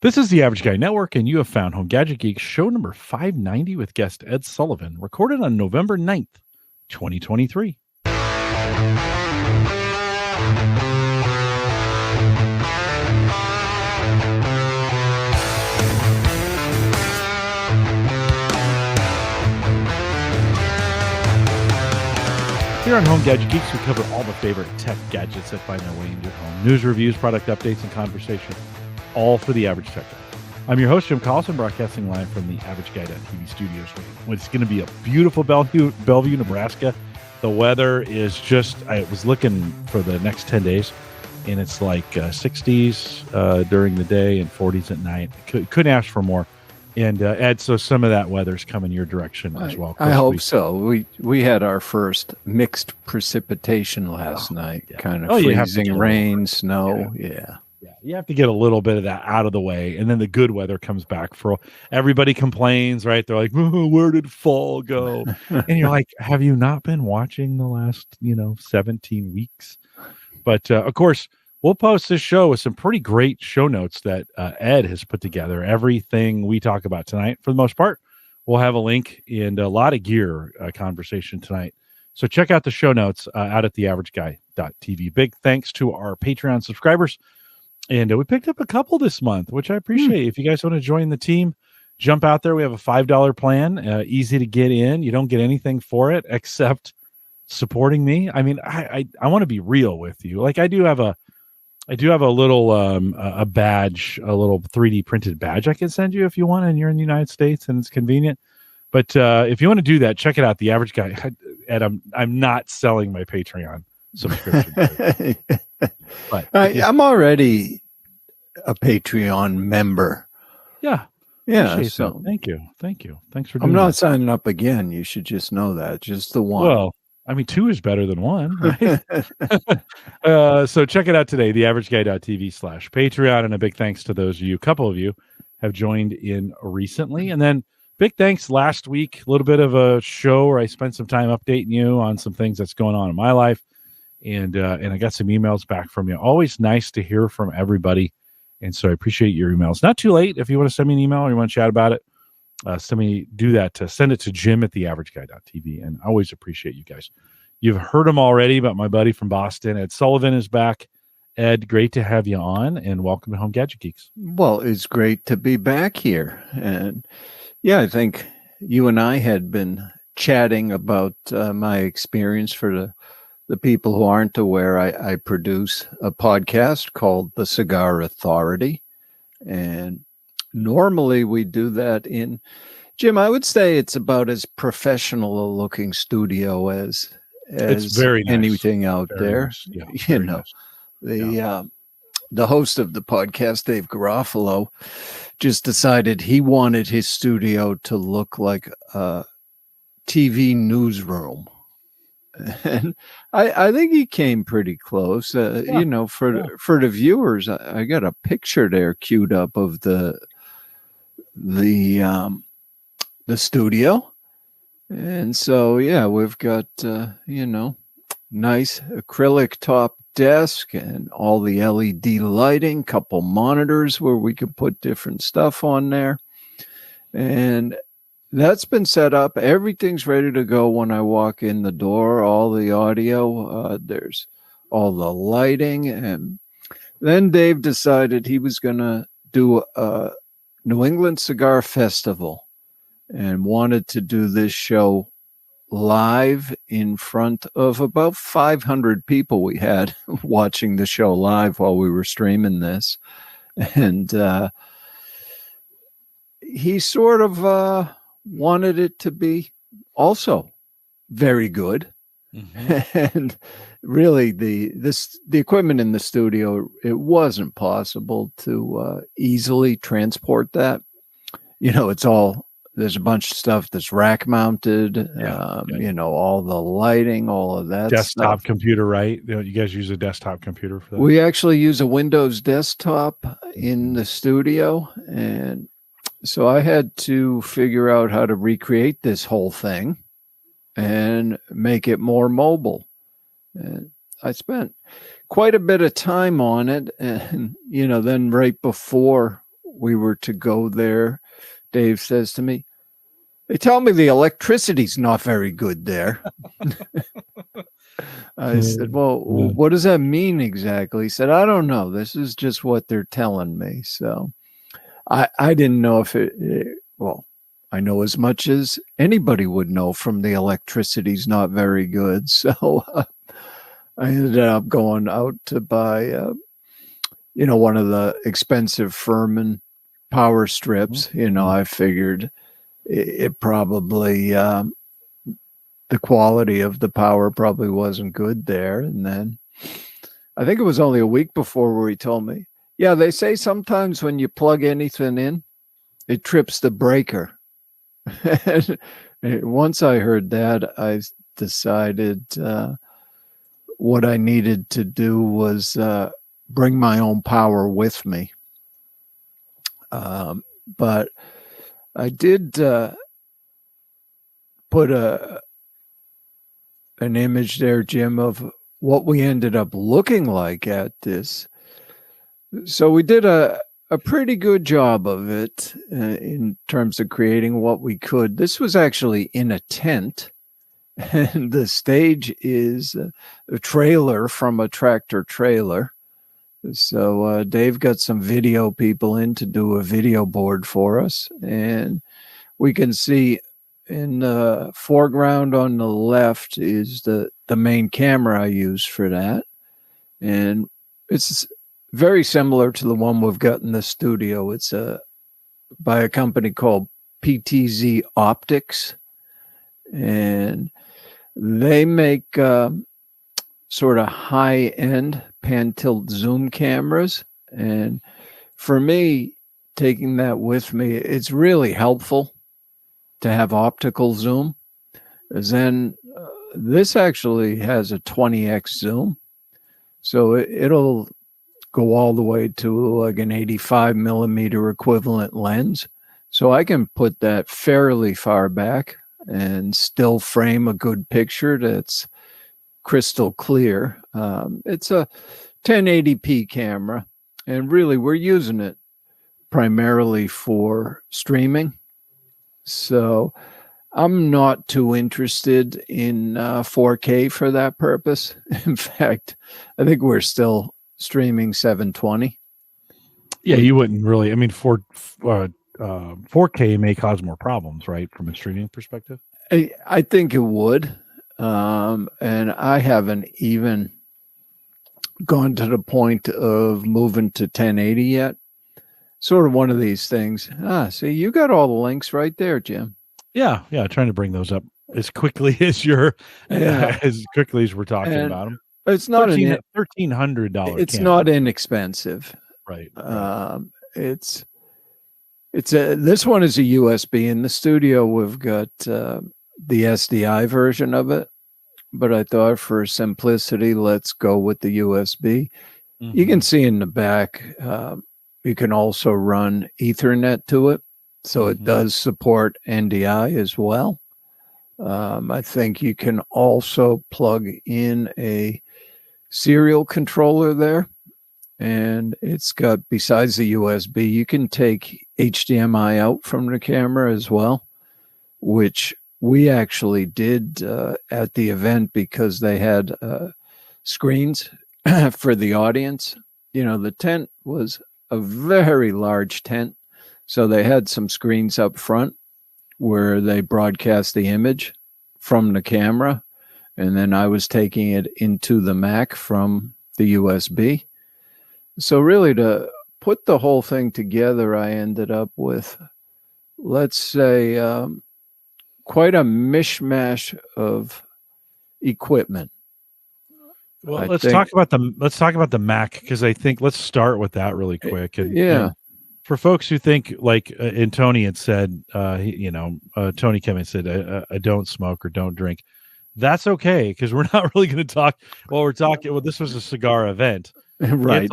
This is the Average Guy Network, and you have found Home Gadget Geeks show number 590 with guest Ed Sullivan, recorded on November 9th, 2023. Here on Home Gadget Geeks, we cover all the favorite tech gadgets that find their way into your home. News, reviews, product updates, and conversation, all for the average tech guy. I'm your host, Jim Collison, broadcasting live from the Average Guy.tv studios. It's going to be a beautiful Bellevue, Nebraska. The weather is just, I was looking for the next 10 days, and it's like 60s during the day and 40s at night. Couldn't ask for more. And Ed, so some of that weather's coming your direction as well. I hope so. We had our first mixed precipitation last night, kind of freezing rain, snow. Yeah. You have to get a little bit of that out of the way, and then the good weather comes back. For everybody complains, right? They're like, oh, where did fall go? And you're like, have you not been watching the last 17 weeks? But of course, we'll post this show with some pretty great show notes that Ed has put together. Everything we talk about tonight, for the most part, we'll have a link and a lot of gear conversation tonight. So check out the show notes out at theaverageguy.tv. Big thanks to our Patreon subscribers. And we picked up a couple this month, which I appreciate. If you guys want to join the team, jump out there. We have a $5 plan, easy to get in. You don't get anything for it except supporting me. I mean, I want to be real with you. Like I do have a little a badge, a little 3D printed badge I can send you if you want, and you're in the United States and it's convenient. But if you want to do that, check it out. The Average Guy. And I'm not selling my Patreon subscription. But I'm already a Patreon member. Yeah. So thank you. Thanks for doing I'm not that. signing up again. You should just know that. Just the one. Well, I mean, 2 is better than 1, right? So check it out today, theaverageguy.tv/Patreon. And a big thanks to those of you, a couple of you have joined in recently. And then big thanks last week, a little bit of a show where I spent some time updating you on some things that's going on in my life. And I got some emails back from you. Always nice to hear from everybody. And so I appreciate your emails. Not too late. If you want to send me an email or you want to chat about it, send it to jim@theaverageguy.tv. And I always appreciate you guys. You've heard him already, but my buddy from Boston, Ed Sullivan, is back. Ed, great to have you on, and welcome to Home Gadget Geeks. Well, it's great to be back here. And yeah, I think you and I had been chatting about my experience. For the people who aren't aware, I produce a podcast called The Cigar Authority. And normally we do that in, Jim, I would say it's about as professional a looking studio as it's very nice. Anything out very there. Nice. Yeah, Nice. The host of the podcast, Dave Garofalo, just decided he wanted his studio to look like a TV newsroom. And I think he came pretty close. For the viewers, I got a picture there queued up of the studio. And so, yeah, we've got, nice acrylic top desk and all the LED lighting, couple monitors where we can put different stuff on there. And that's been set up. Everything's ready to go when I walk in the door. All the audio, there's all the lighting. And then Dave decided he was going to do a New England Cigar Festival and wanted to do this show live in front of about 500 people we had watching the show live while we were streaming this. And he sort of wanted it to be also very good. Mm-hmm. And really the equipment in the studio, it wasn't possible to easily transport that. It's all, there's a bunch of stuff that's rack mounted, all the lighting, all of that desktop stuff. Computer, right? You guys use a desktop computer for that? We actually use a Windows desktop in the studio. And so I had to figure out how to recreate this whole thing and make it more mobile. And I spent quite a bit of time on it. And, then right before we were to go there, Dave says to me, they tell me the electricity's not very good there. I said, well, what does that mean exactly? He said, I don't know. This is just what they're telling me. So I didn't know if well, I know as much as anybody would know from the electricity's not very good. So I ended up going out to buy, one of the expensive Furman power strips. I figured it probably, the quality of the power probably wasn't good there. And then I think it was only a week before where he told me, yeah, they say sometimes when you plug anything in, it trips the breaker. And once I heard that, I decided what I needed to do was bring my own power with me. But I did put an image there, Jim, of what we ended up looking like at this. So we did a pretty good job of it in terms of creating what we could. This was actually in a tent, and the stage is a trailer from a tractor trailer. So Dave got some video people in to do a video board for us, and we can see in the foreground on the left is the main camera I use for that, and it's very similar to the one we've got in the studio. It's by a company called PTZ Optics, and they make sort of high-end pan-tilt zoom cameras. And for me, taking that with me, it's really helpful to have optical zoom. Then this actually has a 20x zoom, so it'll go all the way to like an 85 millimeter equivalent lens. So I can put that fairly far back and still frame a good picture that's crystal clear. It's a 1080p camera, and really we're using it primarily for streaming. So I'm not too interested in 4K for that purpose. In fact, I think we're still streaming 720. Yeah, you wouldn't really. I mean, 4K may cause more problems, right, from a streaming perspective? I think it would. And I haven't even gone to the point of moving to 1080 yet. Sort of one of these things. See, you got all the links right there, Jim. Yeah, trying to bring those up as quickly as as quickly as we're talking about them. It's not $1,300. It's not inexpensive, right? This one is a USB. In the studio, we've got the SDI version of it, but I thought for simplicity, let's go with the USB. Mm-hmm. You can see in the back, you can also run Ethernet to it, so it does support NDI as well. I think you can also plug in a serial controller there, and it's got, besides the USB, you can take HDMI out from the camera as well, which we actually did at the event because they had screens for the audience. The tent was a very large tent, so they had some screens up front where they broadcast the image from the camera, and then I was taking it into the Mac from the USB. So really, to put the whole thing together, I ended up with, let's say, quite a mishmash of equipment. Well, let's talk about the Mac, because I think let's start with that really quick. And for folks who think, like, and Tony had said, Tony came and said, I don't smoke or don't drink. That's okay, because we're not really going to talk. Well, this was a cigar event, right?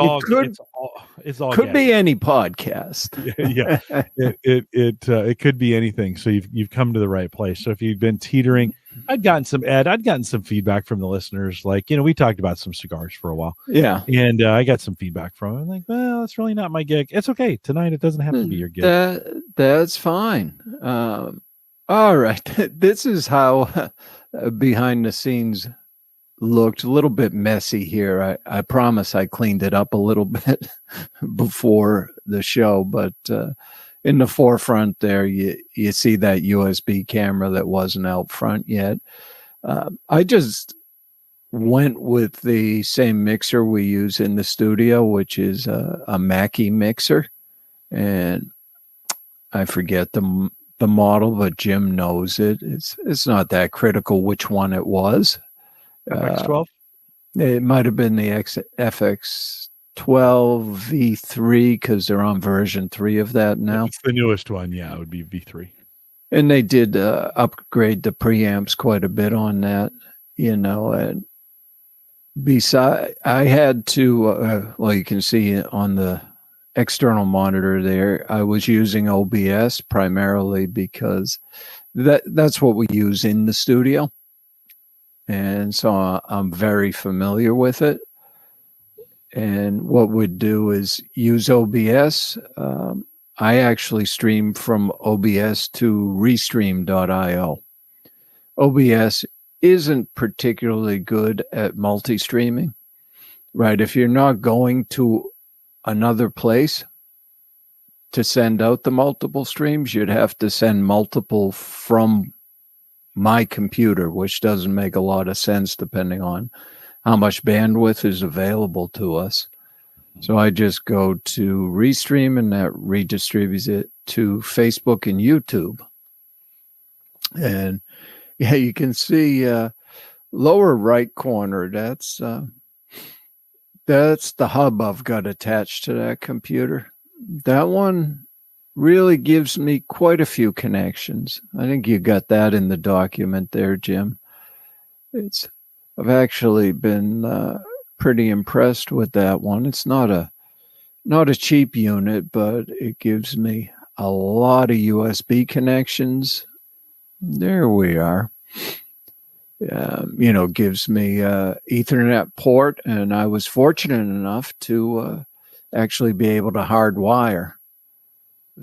It's all could be any podcast. Yeah, it could be anything. So you've come to the right place. So if you've been teetering, I'd gotten some feedback from the listeners. Like, we talked about some cigars for a while. Yeah. And I got some feedback from it. I'm like, well, it's really not my gig. It's okay. Tonight, it doesn't have to be your gig. That's fine. All right. This is how behind the scenes looked. A little bit messy here. I promise I cleaned it up a little bit before the show, but in the forefront there, you see that USB camera that wasn't out front yet. I just went with the same mixer we use in the studio, which is a Mackie mixer, and I forget the model, but Jim knows it. It's not that critical which one it was. FX12. It might have been the FX12 V3 because they're on version 3 of that now. It's the newest one. Yeah, it would be V3. And they did upgrade the preamps quite a bit on that, and besides, I had to, well, you can see on the external monitor there, I was using OBS primarily because that's what we use in the studio. And so I'm very familiar with it. And what we'd do is use OBS. I actually stream from OBS to Restream.io. OBS isn't particularly good at multi-streaming, right? If you're not going to another place to send out the multiple streams, you'd have to send multiple from my computer, which doesn't make a lot of sense depending on how much bandwidth is available to us. So I just go to Restream, and that redistributes it to Facebook and YouTube. And yeah, you can see lower right corner. That's the hub I've got attached to that computer. That one really gives me quite a few connections. I think you got that in the document there, Jim. I've actually been pretty impressed with that one. It's not a cheap unit, but it gives me a lot of USB connections. There we are. Gives me Ethernet port, and I was fortunate enough to actually be able to hardwire.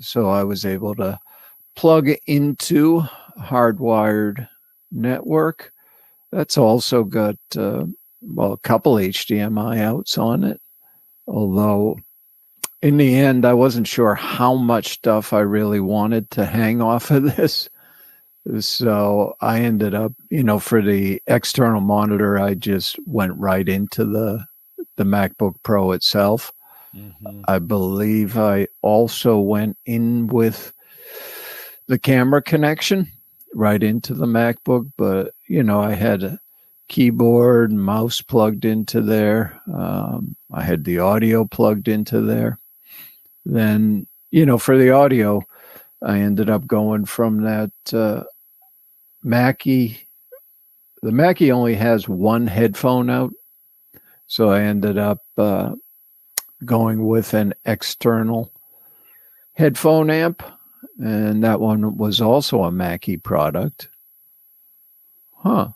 So I was able to plug into a hardwired network. That's also got a couple HDMI outs on it. Although in the end, I wasn't sure how much stuff I really wanted to hang off of this. So I ended up, for the external monitor, I just went right into the MacBook Pro itself. Mm-hmm. I believe I also went in with the camera connection right into the MacBook, but, I had a keyboard and mouse plugged into there. I had the audio plugged into there. Then, for the audio, I ended up going from that Mackie. The Mackie only has one headphone out, so I ended up going with an external headphone amp, and that one was also a Mackie product. Huh.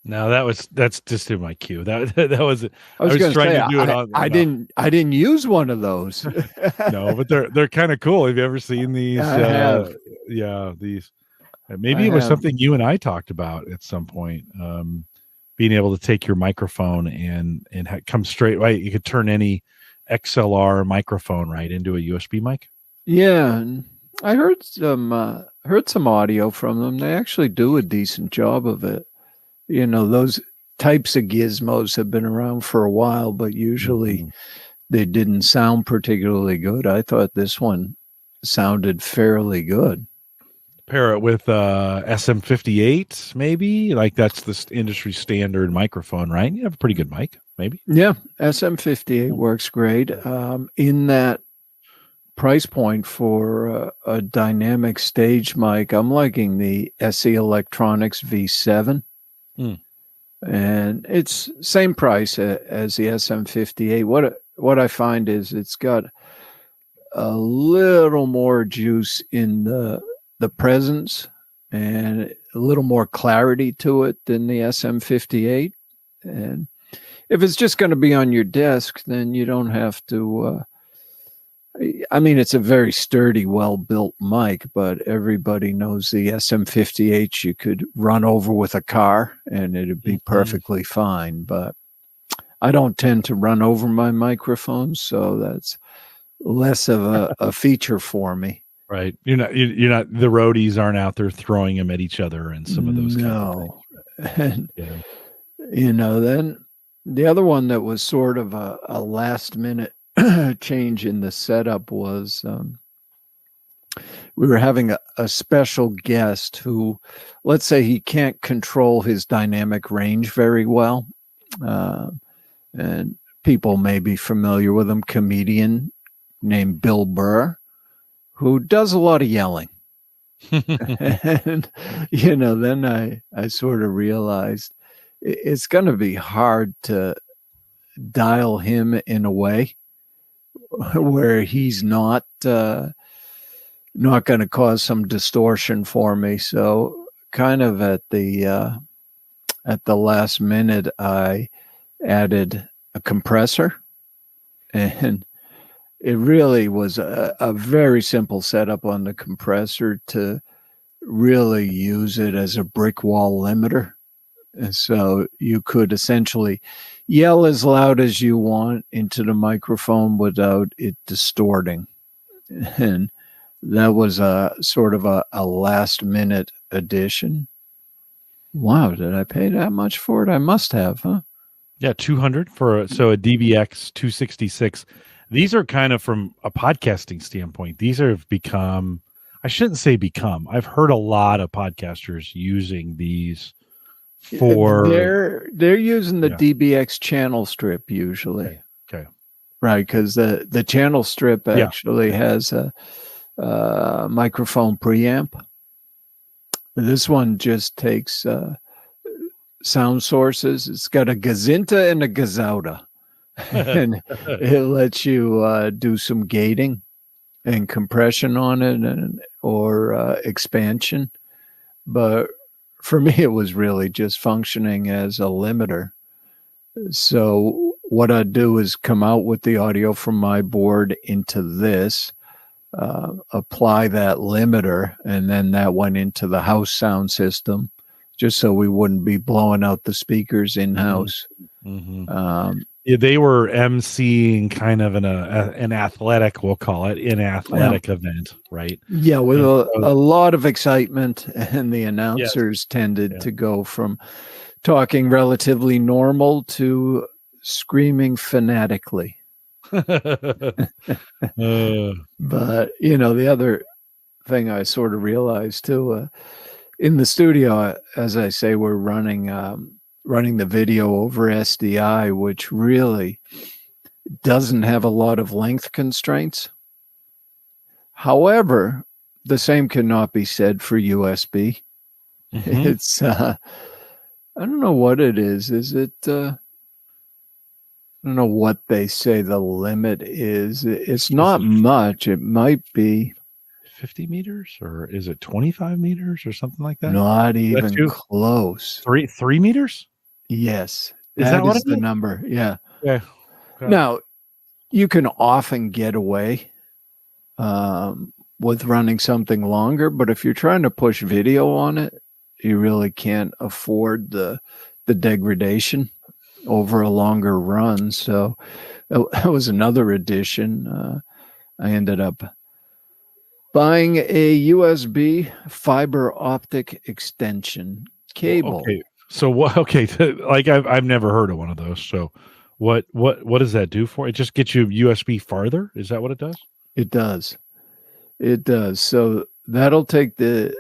No, that's just in my queue. That was I was trying to do it on. I didn't use one of those. No, but they're kind of cool. Have you ever seen these? I have. Yeah, these. Maybe it was something you and I talked about at some point. Being able to take your microphone and come straight right. You could turn any XLR microphone right into a USB mic. Yeah, I heard some audio from them. They actually do a decent job of it. Those types of gizmos have been around for a while, but usually they didn't sound particularly good. I thought this one sounded fairly good. Pair it with SM58, maybe. Like that's the industry standard microphone, right? You have a pretty good mic, maybe. Yeah, SM58 works great. In that price point for a dynamic stage mic, I'm liking the SE Electronics V7. And it's same price as the SM58. What I find is it's got a little more juice in the presence and a little more clarity to it than the SM58. And if it's just going to be on your desk, then you don't have to. I mean, it's a very sturdy, well-built mic, but everybody knows the SM58 you could run over with a car and it'd be perfectly fine. But I don't tend to run over my microphones, so that's less of a feature for me. Right. You're not, the roadies aren't out there throwing them at each other and some of those kinds of things. And, then the other one that was sort of a last minute change in the setup was we were having a special guest who, let's say he can't control his dynamic range very well. And people may be familiar with him, comedian named Bill Burr, who does a lot of yelling. And, then I sort of realized it's going to be hard to dial him in a way where he's not going to cause some distortion for me. So kind of at the last minute, I added a compressor, and it really was a very simple setup on the compressor to really use it as a brick wall limiter. And so you could essentially yell as loud as you want into the microphone without it distorting. And that was a sort of a last minute addition. Wow, did I pay that much for it? I must have, huh? Yeah, 200 for a DBX 266. These are kind of, from a podcasting standpoint, these have become, I shouldn't say become, I've heard a lot of podcasters using these for, they're using the DBX channel strip usually. Okay. Right, because the channel strip actually has a microphone preamp. This one just takes sound sources. It's got a Gazinta and a Gazauta. And it lets you do some gating and compression on it or expansion. But for me, it was really just functioning as a limiter. So what I do is come out with the audio from my board into this, apply that limiter, and then that went into the house sound system, just so we wouldn't be blowing out the speakers in-house. They were emceeing kind of an athletic, we'll call it, event, right? Yeah, with a lot of excitement, and the announcers tended to go from talking relatively normal to screaming fanatically. But, the other thing I sort of realized too, in the studio, as I say, we're running the video over SDI, which really doesn't have a lot of length constraints. However, the same cannot be said for USB. It's, I don't know what it is. Is it, I don't know what they say the limit is. It's not much. It might be 50 meters, or is it 25 meters or something like that? Not even close. 3 meters? Yes. Is that what is the number? Yeah. Yeah. Okay. Now, you can often get away with running something longer, but if you're trying to push video on it, you really can't afford the degradation over a longer run. So that was another addition. I ended up buying a USB fiber optic extension cable. Okay. So what? Okay, like I've never heard of one of those. So what does that do for? It just gets you USB farther? Is that what it does? It does. It does. So that'll take the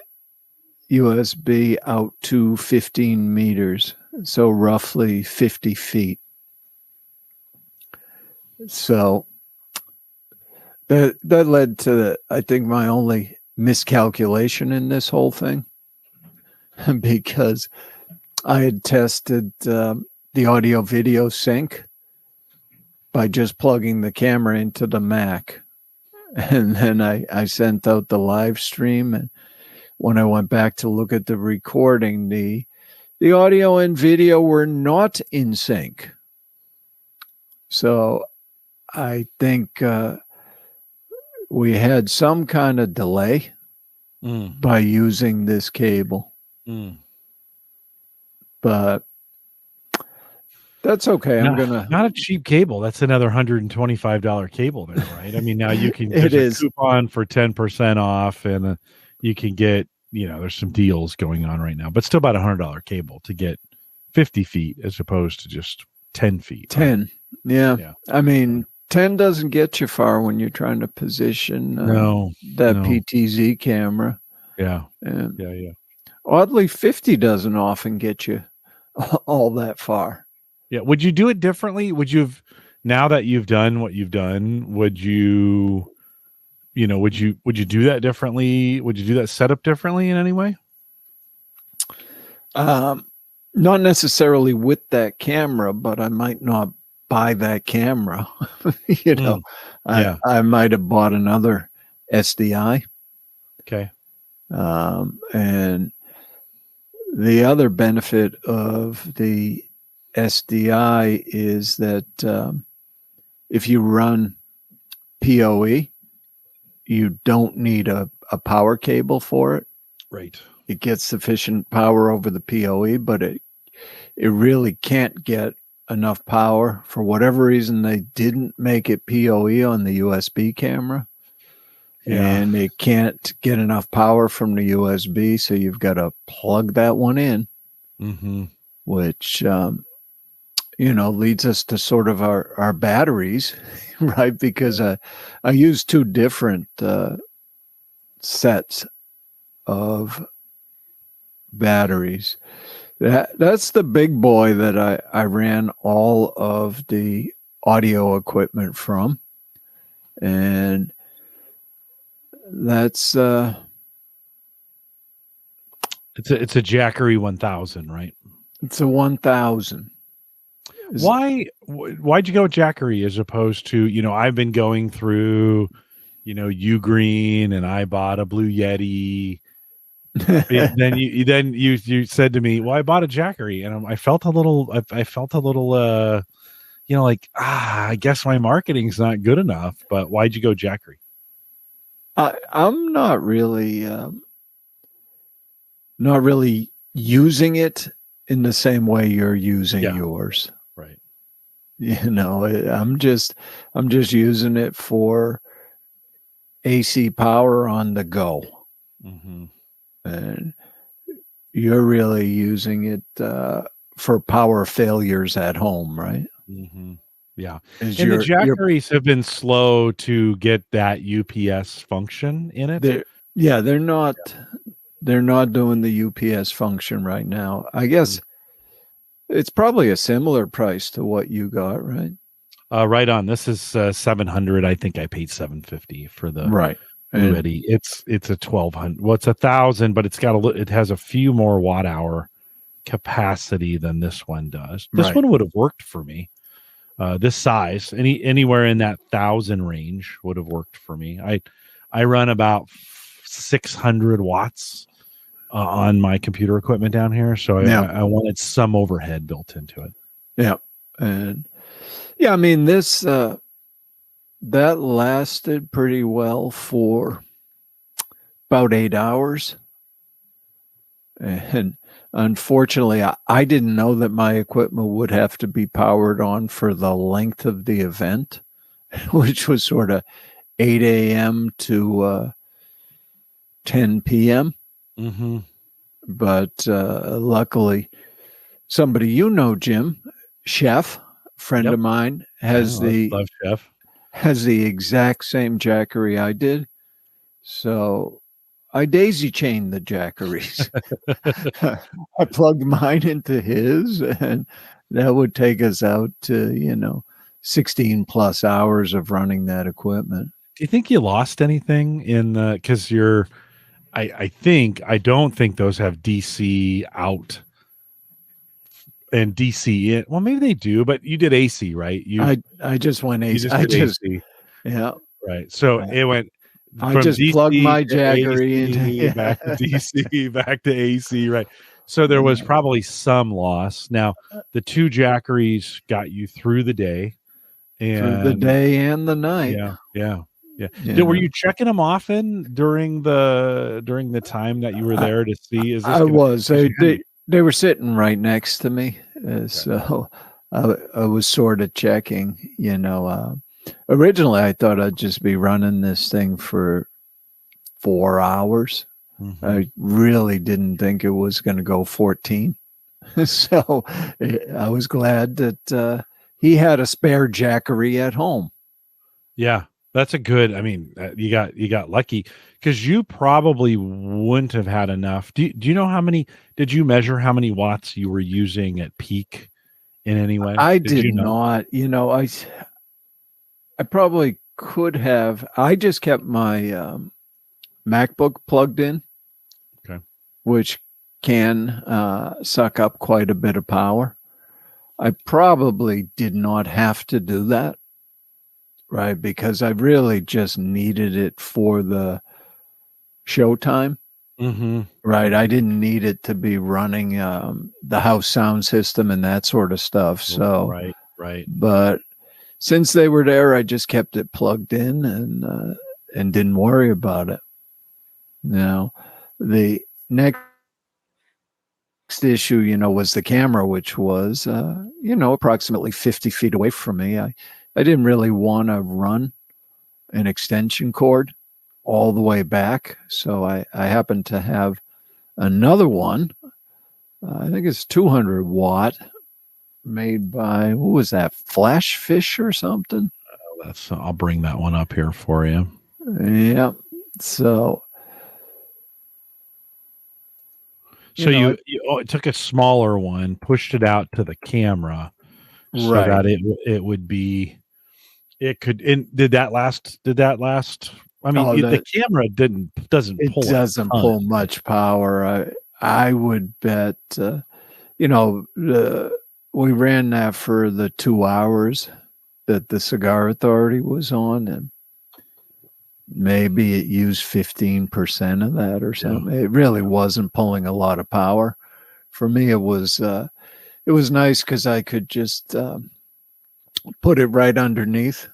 USB out to 15 meters. So roughly 50 feet. So that led to, I think, my only miscalculation in this whole thing, because I had tested the audio video sync by just plugging the camera into the Mac. And then I sent out the live stream, and when I went back to look at the recording, the audio and video were not in sync. So I think we had some kind of delay by using this cable. But that's okay. I'm gonna not a cheap cable. That's another $125 cable there, right? I mean, now you can It is. a coupon for 10% off, and you can get, there's some deals going on right now, but still about $100 cable to get 50 feet as opposed to just 10 feet. 10. Right? Yeah. I mean, 10 doesn't get you far when you're trying to position that PTZ camera. Yeah. And yeah. Oddly, 50 doesn't often get you all that far. Yeah. Would you do it differently? Now that you've done what you've done, would you do that differently? Would you do that setup differently in any way? Not necessarily with that camera, but I might not buy that camera. I might have bought another SDI. Okay. And the other benefit of the SDI is that if you run PoE, you don't need a power cable for it. Right. It gets sufficient power over the PoE, but it really can't get enough power. For whatever reason, they didn't make it PoE on the USB camera. Yeah. And it can't get enough power from the USB, so you've got to plug that one in, which, leads us to sort of our batteries, right? Because I use two different sets of batteries. That's the big boy that I ran all of the audio equipment from. And that's it's a Jackery 1000, right? It's a 1000. Why'd you go with Jackery as opposed to, I've been going through, Ugreen, and I bought a Blue Yeti. then you said to me, well, I bought a Jackery, and I felt a little I guess my marketing's not good enough. But why'd you go Jackery? I'm not really using it in the same way you're using yours. Right. I'm just using it for AC power on the go. And you're really using it for power failures at home, right? Yeah. And the Jackeries have been slow to get that UPS function in it. They're not doing the UPS function right now. I guess it's probably a similar price to what you got, right? Right on. This is $700. I think I paid $750 for the right. Ready. It's a 1200. Well, it's 1,000, but it has a few more watt hour capacity than this one does. This one would have worked for me. This size, anywhere in that 1,000 range would have worked for me. I run about 600 watts on my computer equipment down here, so I wanted some overhead built into it. Yeah, and I mean this that lasted pretty well for about 8 hours, and unfortunately, I didn't know that my equipment would have to be powered on for the length of the event, which was sort of 8 a.m. to 10 p.m. But luckily, somebody Jim, chef, friend of mine, has love chef. Has the exact same Jackery I did. So I daisy chained the Jackeries. I plugged mine into his, and that would take us out to, 16 plus hours of running that equipment. Do you think you lost anything in the, because I don't think those have DC out and DC in. Well, maybe they do, but you did AC, right? I just went AC. AC. Yeah. Right. So it went, I from just plugged DC my to Jackery AC, into back to DC, back to AC, right? So there was probably some loss. Now, the two Jackeries got you through the day, through the and day and the night. yeah. Were You you checking them often during the time that you were there to see? Is this I gonna? was. 'Cause you had They were sitting right next to me, okay. so I was sort of checking. Originally I thought I'd just be running this thing for 4 hours. Mhm. I really didn't think it was going to go 14. So I was glad that he had a spare Jackery at home. Yeah, that's a good. I mean, you got lucky because you probably wouldn't have had enough. Do you know how many? Did you measure how many watts you were using at peak in any way? I Did did you know? not, I probably could have. I just kept my MacBook plugged in, Okay. which can suck up quite a bit of power. I probably did not have to do that, right? Because I really just needed it for the showtime, Mm-hmm. right? I didn't need it to be running the house sound system and that sort of stuff. So, Right. but since they were there, I just kept it plugged in and didn't worry about it. Now, the next issue, was the camera, which was, approximately 50 feet away from me. I didn't really want to run an extension cord all the way back. So I happened to have another one. I think it's 200 watt made by, what was that? Flashfish or something? I'll bring that one up here for you. Yeah. So you took a smaller one, pushed it out to the camera, so right. that it would be. It could. And did that last? I mean, the camera doesn't it pull. Doesn't pull much power. I would bet. We ran that for the 2 hours that the Cigar Authority was on, and maybe it used 15% of that or something. It really wasn't pulling a lot of power. For me, it was nice because I could just put it right underneath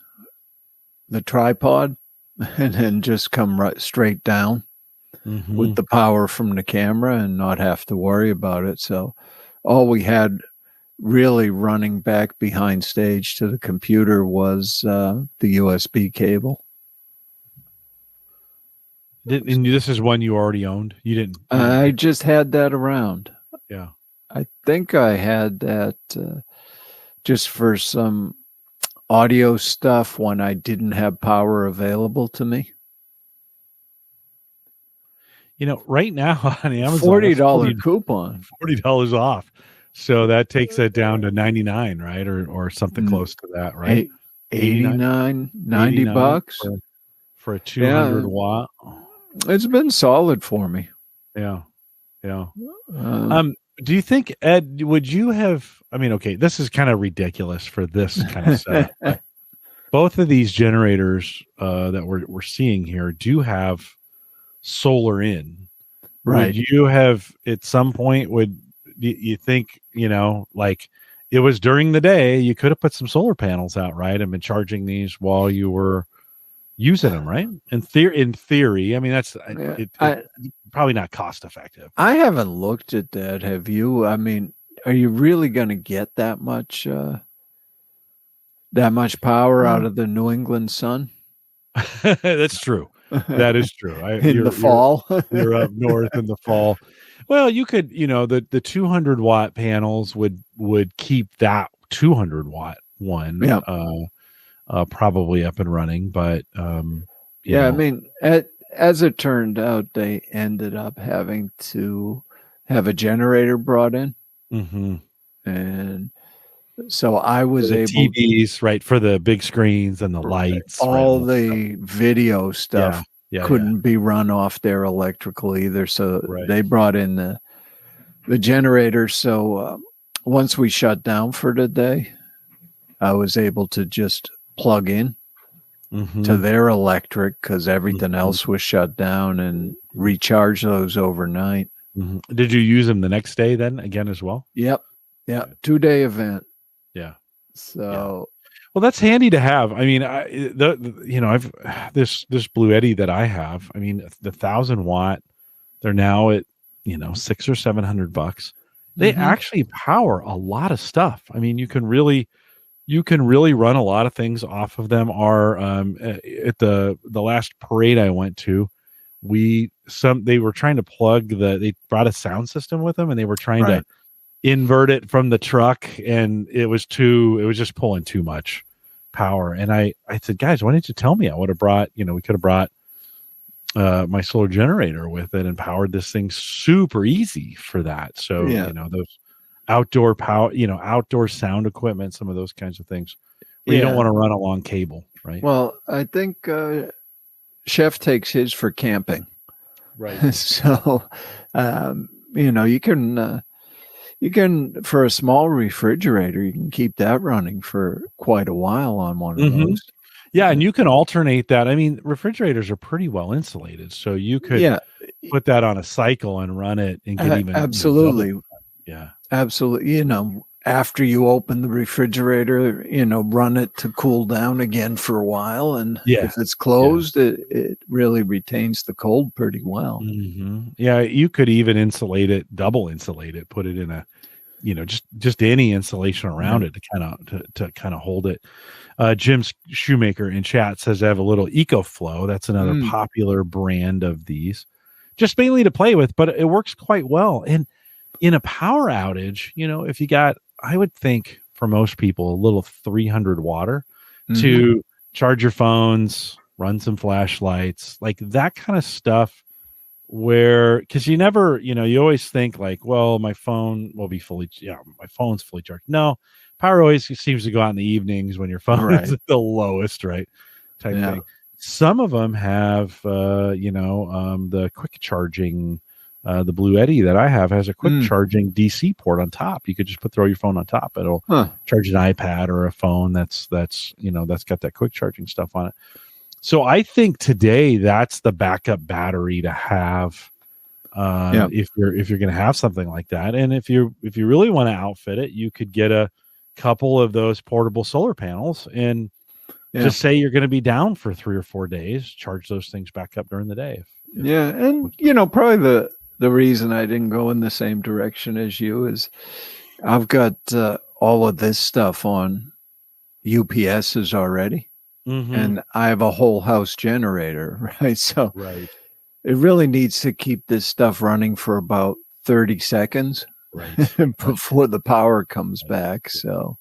the tripod and then just come right straight down with the power from the camera and not have to worry about it. So all we had really running back behind stage to the computer was the USB cable. And this is one you already owned? You didn't? I just had that around. Yeah. I think I had that just for some audio stuff when I didn't have power available to me. Right now on Amazon, $40 coupon. $40 off. So that takes it down to 99, right? Or something close to that, right? 89, 90 bucks for a 200 watt. It's been solid for me. Yeah. Do you think, Ed, would you have, I mean, okay, this is kind of ridiculous for this kind of setup. But both of these generators that we're seeing here do have solar in. Right. Would you have at some point, would you think, like it was during the day, you could have put some solar panels out, right? And been charging these while you were using them, right? In theory, I mean, that's probably not cost effective. I haven't looked at that. Have you? I mean, are you really going to get that much power out of the New England sun? That's true. That is true. In the fall, you're up north in the fall. Well, you could, the 200 watt panels would keep that 200 watt one probably up and running, but yeah, I mean, as it turned out, they ended up having to have a generator brought in, and so I was able TVs, right, for the big screens and the lights, all the video stuff couldn't be run off their electrical either, so they brought in the generator. So once we shut down for the day, I was able to just plug in to their electric because everything else was shut down, and recharge those overnight. Did you use them the next day then again as well? Yep. 2-day event. Yeah. So, well, that's handy to have. I mean, I've this Blue Eddy that I have. I mean, the 1,000-watt. They're now at $600 or $700. They actually power a lot of stuff. I mean, you can really run a lot of things off of them. At the last parade I went to, they were trying to plug they brought a sound system with them, and they were trying to invert it from the truck, and it was just pulling too much power. And I said, guys, why didn't you tell me? I would have brought, we could have brought my solar generator with it and powered this thing super easy for that. So, those outdoor power, outdoor sound equipment, some of those kinds of things where you don't want to run a long cable, right? Well, I think Chef takes his for camping. Right. So, you can, for a small refrigerator, you can keep that running for quite a while on one of those. Yeah, and you can alternate that. I mean, refrigerators are pretty well insulated, so you could put that on a cycle and run it and get even absolutely. Yeah, absolutely. After you open the refrigerator, run it to cool down again for a while, and if it's closed, it really retains the cold pretty well. Yeah, you could even insulate it, double insulate it, put it in a, just any insulation around it to kind of hold it. Jim Shoemaker in chat says I have a little EcoFlow. That's another popular brand of these, just mainly to play with, but it works quite well. And in a power outage, if you got, I would think for most people, a little 300 water to charge your phones, run some flashlights, like that kind of stuff. Because you never, you always think like, well, my phone will be my phone's fully charged. No, power always seems to go out in the evenings when your phone is at the lowest, right? Type thing. Some of them have, the quick charging. The Blue Eddy that I have has a quick charging DC port on top. You could just throw your phone on top. It'll charge an iPad or a phone that's got that quick charging stuff on it. So I think today that's the backup battery to have if you're going to have something like that. And if you really want to outfit it, you could get a couple of those portable solar panels and just say you're going to be down for 3 or 4 days. Charge those things back up during the day. And probably the reason I didn't go in the same direction as you is I've got all of this stuff on UPSs already. And I have a whole house generator, right? So it really needs to keep this stuff running for about 30 seconds before the power comes back. So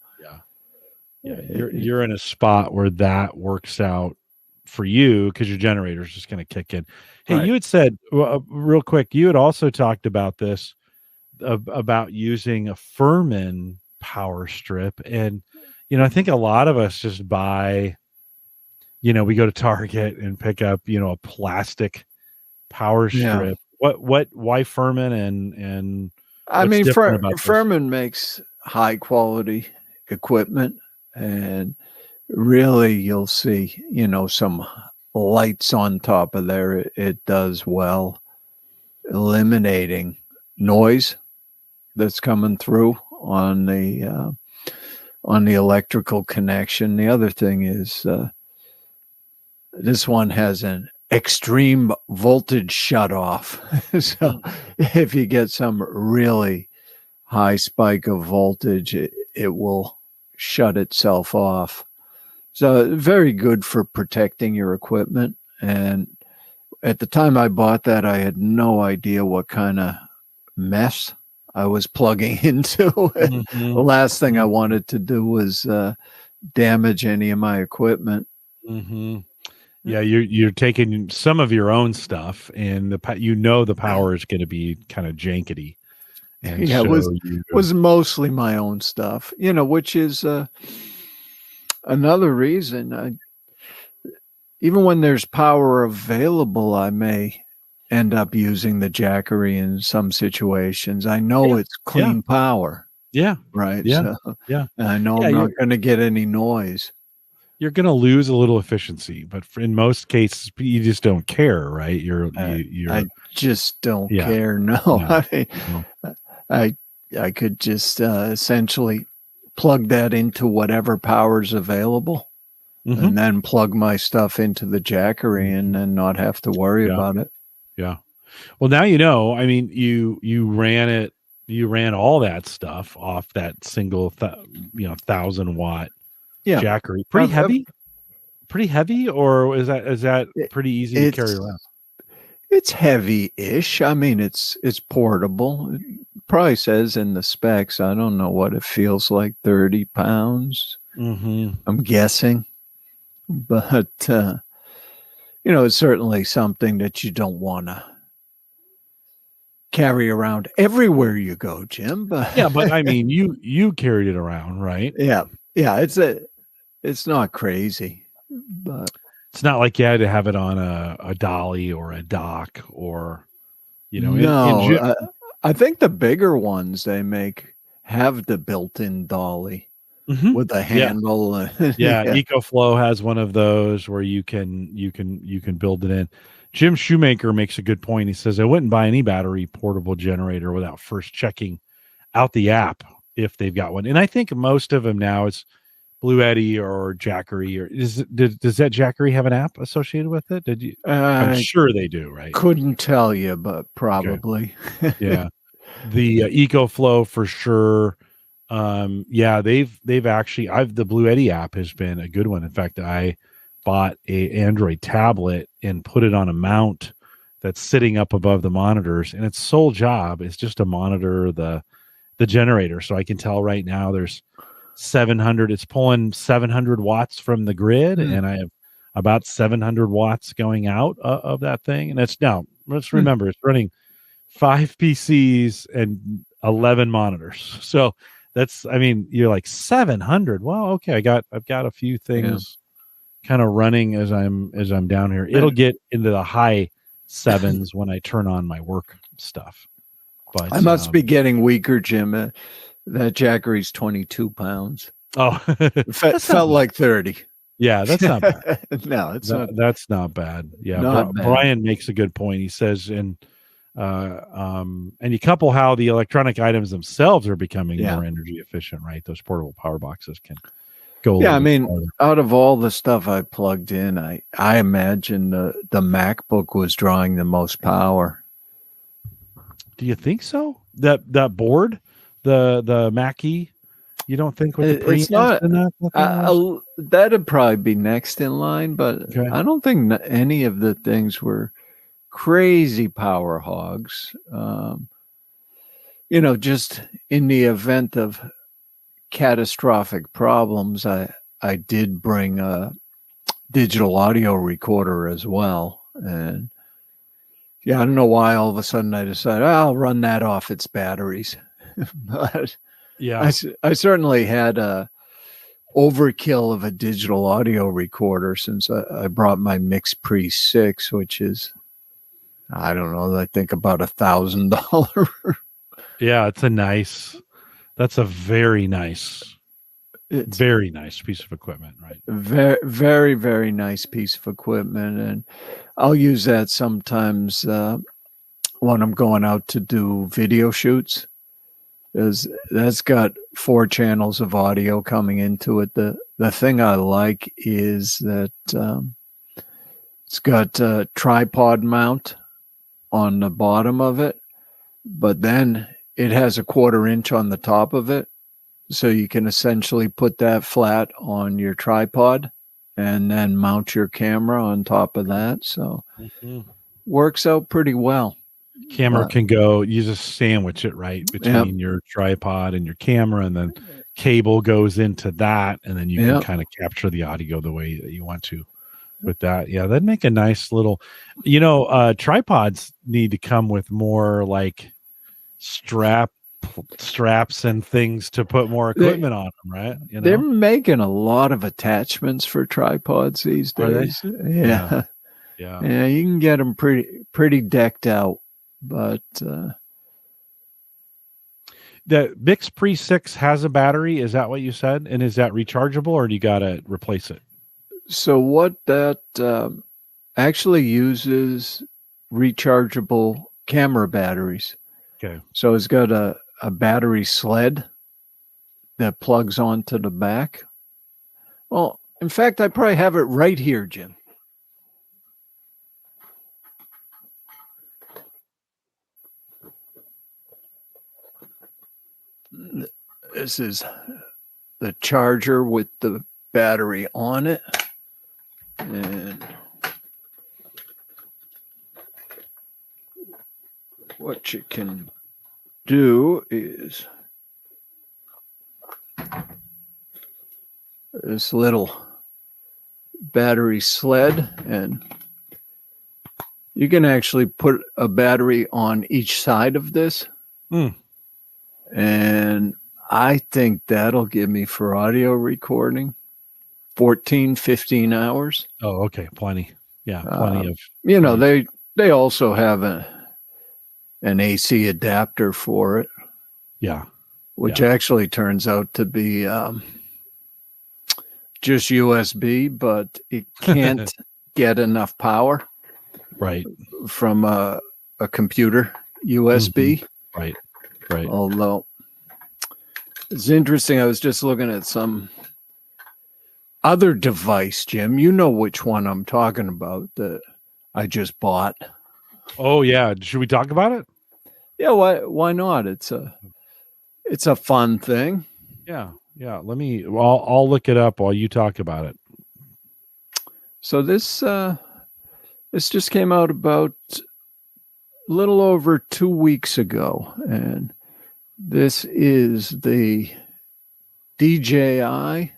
you're in a spot where that works out for you because your generator is just going to kick in. Hey, you had said real quick, you had also talked about this about using a Furman power strip. And, I think a lot of us just buy, we go to Target and pick up, a plastic power strip. Why Furman and I mean, Furman makes high quality equipment, and really you'll see, some lights on top of there. It does well eliminating noise that's coming through on the electrical connection. The other thing is this one has an extreme voltage shut off. So if you get some really high spike of voltage, it will shut itself off. So very good for protecting your equipment. And at the time I bought that, I had no idea what kind of mess I was plugging into. The last thing I wanted to do was damage any of my equipment. Yeah, you're taking some of your own stuff, and the power is going to be kind of jankety. And it was mostly my own stuff, which is another reason. Even when there's power available, I may end up using the Jackery in some situations. I know it's clean power. Yeah. Right. Yeah. So, and I know I'm not going to get any noise. you're going to lose a little efficiency, but in most cases, you just don't care, right? I just don't yeah, care. No, no, I mean, no. I could just essentially plug that into whatever power's available, Mhm. and then plug my stuff into the Jackery and then not have to worry Yeah. about it. Yeah. Well, now you know. I mean, you ran it. You ran all that stuff off that single, 1,000-watt Yeah, Jackery. Pretty heavy. Pretty heavy, or is that it, pretty easy to carry around? it's heavy-ish. I mean, it's portable. It probably says in the specs. I don't know what it feels like. 30 pounds. Mm-hmm. I'm guessing, but it's certainly something that you don't want to carry around everywhere you go, Jim. But Yeah, but I mean, you carried it around, right? yeah, it's not crazy, but It's not like you had to have it on a dolly or a dock or, no, I think the bigger ones they make have the built-in dolly Mhm. with a Yeah. handle. Yeah, Yeah. EcoFlow has one of those where you can build it in. Jim Shoemaker makes a good point. He says, I wouldn't buy any battery portable generator without first checking out the app if they've got one. And I think most of them now is Blue Eddy or Jackery, or does that Jackery have an app associated with it? Did you? I'm I sure they do, right? couldn't tell you, but Okay. probably. Yeah. The EcoFlow for sure. Yeah, they've actually, the Blue Eddy app has been a good one. In fact, I bought a Android tablet and put it on a mount that's sitting up above the monitors, and its sole job is just to monitor the generator. So I can tell right now there's 700. It's pulling 700 watts from the grid, and I have about 700 watts going out of that thing. And that's now. Let's remember, it's running 5 PCs and 11 monitors. So that's, I mean, you're like 700. Well, okay, I've got a few things kind of running as I'm down here. It'll get into the high sevens when I turn on my work stuff. But I must be getting weaker, Jim. That Jackery's 22 pounds. Oh, felt like 30. Yeah, that's not bad. No, it's not. That's not bad. Yeah, Not bad. Brian makes a good point. He says, and you couple how the electronic items themselves are becoming more energy efficient, right? Those portable power boxes can go. Yeah, I mean, out of all the stuff I plugged in, I imagine the MacBook was drawing the most power. Do you think so? That board, the Mackie, you don't think with the it's not that'd probably be next in line, but I don't think any of the things were crazy power hogs. Just in the event of catastrophic problems, I did bring a digital audio recorder as well. And I don't know why all of a sudden I decided I'll run that off its batteries. But yeah, I certainly had a overkill of a digital audio recorder since I brought my Mix Pre 6, which is, I don't know, I think about $1,000. Yeah, that's a very nice piece of equipment, right? Very, very, very nice piece of equipment. And I'll use that sometimes when I'm going out to do video shoots. That's got 4 channels of audio coming into it. The thing I like is that it's got a tripod mount on the bottom of it, but then it has a 1/4 inch on the top of it. So you can essentially put that flat on your tripod and then mount your camera on top of that. So works out pretty well. Camera can go, you just sandwich it right between your tripod and your camera, and then cable goes into that, and then you can kind of capture the audio the way that you want to with that. Yeah, that'd make a nice little, tripods need to come with more like straps and things to put more equipment on them, right? They're making a lot of attachments for tripods these days. Yeah, you can get them pretty decked out. But the Mix Pre 6 has a battery. Is that what you said? And is that rechargeable, or do you got to replace it? So what that actually uses rechargeable camera batteries. Okay. So it's got a battery sled that plugs onto the back. Well, in fact, I probably have it right here, Jim. This is the charger with the battery on it. And what you can do is this little battery sled, and you can actually put a battery on each side of this. And I think that'll give me, for audio recording, 14, 15 hours. Oh, okay. Plenty. Yeah. Plenty of. You know, they also have an AC adapter for it. Yeah. Which actually turns out to be just USB, but it can't get enough power. Right. From a computer USB. Mm-hmm. Right. Right. Although it's interesting, I was just looking at some other device, Jim. You know which one I'm talking about that I just bought. Oh yeah. Should we talk about it? Yeah, why not? It's a fun thing. Yeah. Yeah. I'll look it up while you talk about it. So this just came out about a little over 2 weeks ago, and this is the DJI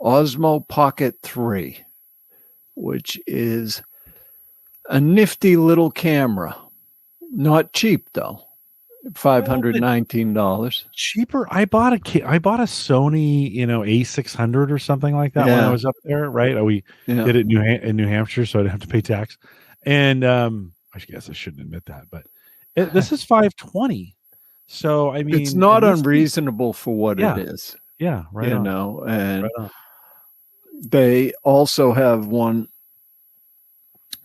Osmo Pocket 3, which is a nifty little camera. Not cheap though. $519. Cheaper. I bought a Sony, A600 or something like that when I was up there, right? We did it in New Hampshire, so I didn't have to pay tax. And I guess I shouldn't admit that, but this is $520. So I mean, it's not unreasonable for what it is. Yeah, right. And right they also have one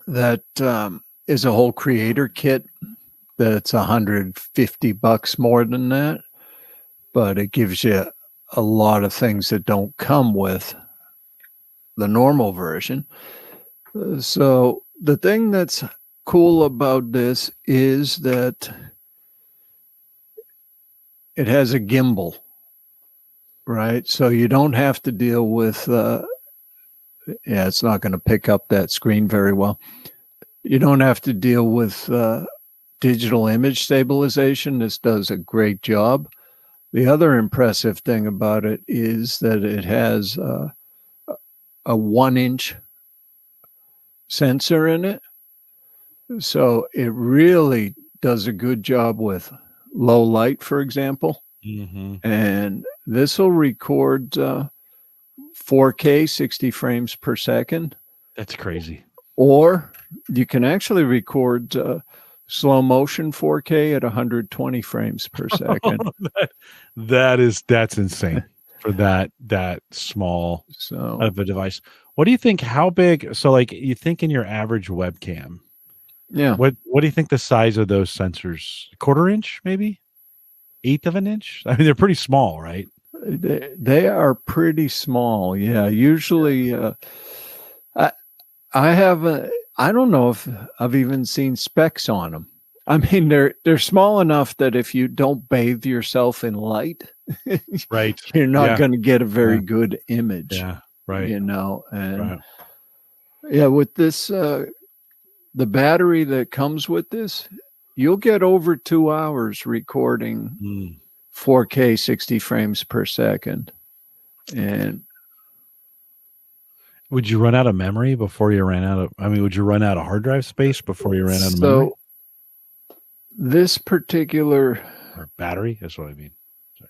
that is a whole creator kit. That's $150 more than that, but it gives you a lot of things that don't come with the normal version. So the thing that's cool about this is that it has a gimbal, right? So you don't have to deal with, it's not going to pick up that screen very well. You don't have to deal with digital image stabilization. This does a great job. The other impressive thing about it is that it has a 1-inch sensor in it. So it really does a good job with low light, for example. Mm-hmm. And this will record 4K 60 frames per second. That's crazy. Or you can actually record slow motion 4K at 120 frames per second. That's insane for that small of a device. What do you think? How big? So like you think in your average webcam, what do you think the size of those sensors? 1/4 inch, maybe 1/8 of an inch? I mean, they're pretty small, right? They are pretty small. Yeah. Usually I don't know if I've even seen specs on them. I mean, they're small enough that if you don't bathe yourself in light, right, you're not going to get a very good image. Yeah, right. And with this, the battery that comes with this, you'll get over 2 hours recording 4K 60 frames per second. And would you run out of memory before you ran out of, would you run out of hard drive space before you ran out of memory? This particular or battery, that's what I mean. Sorry.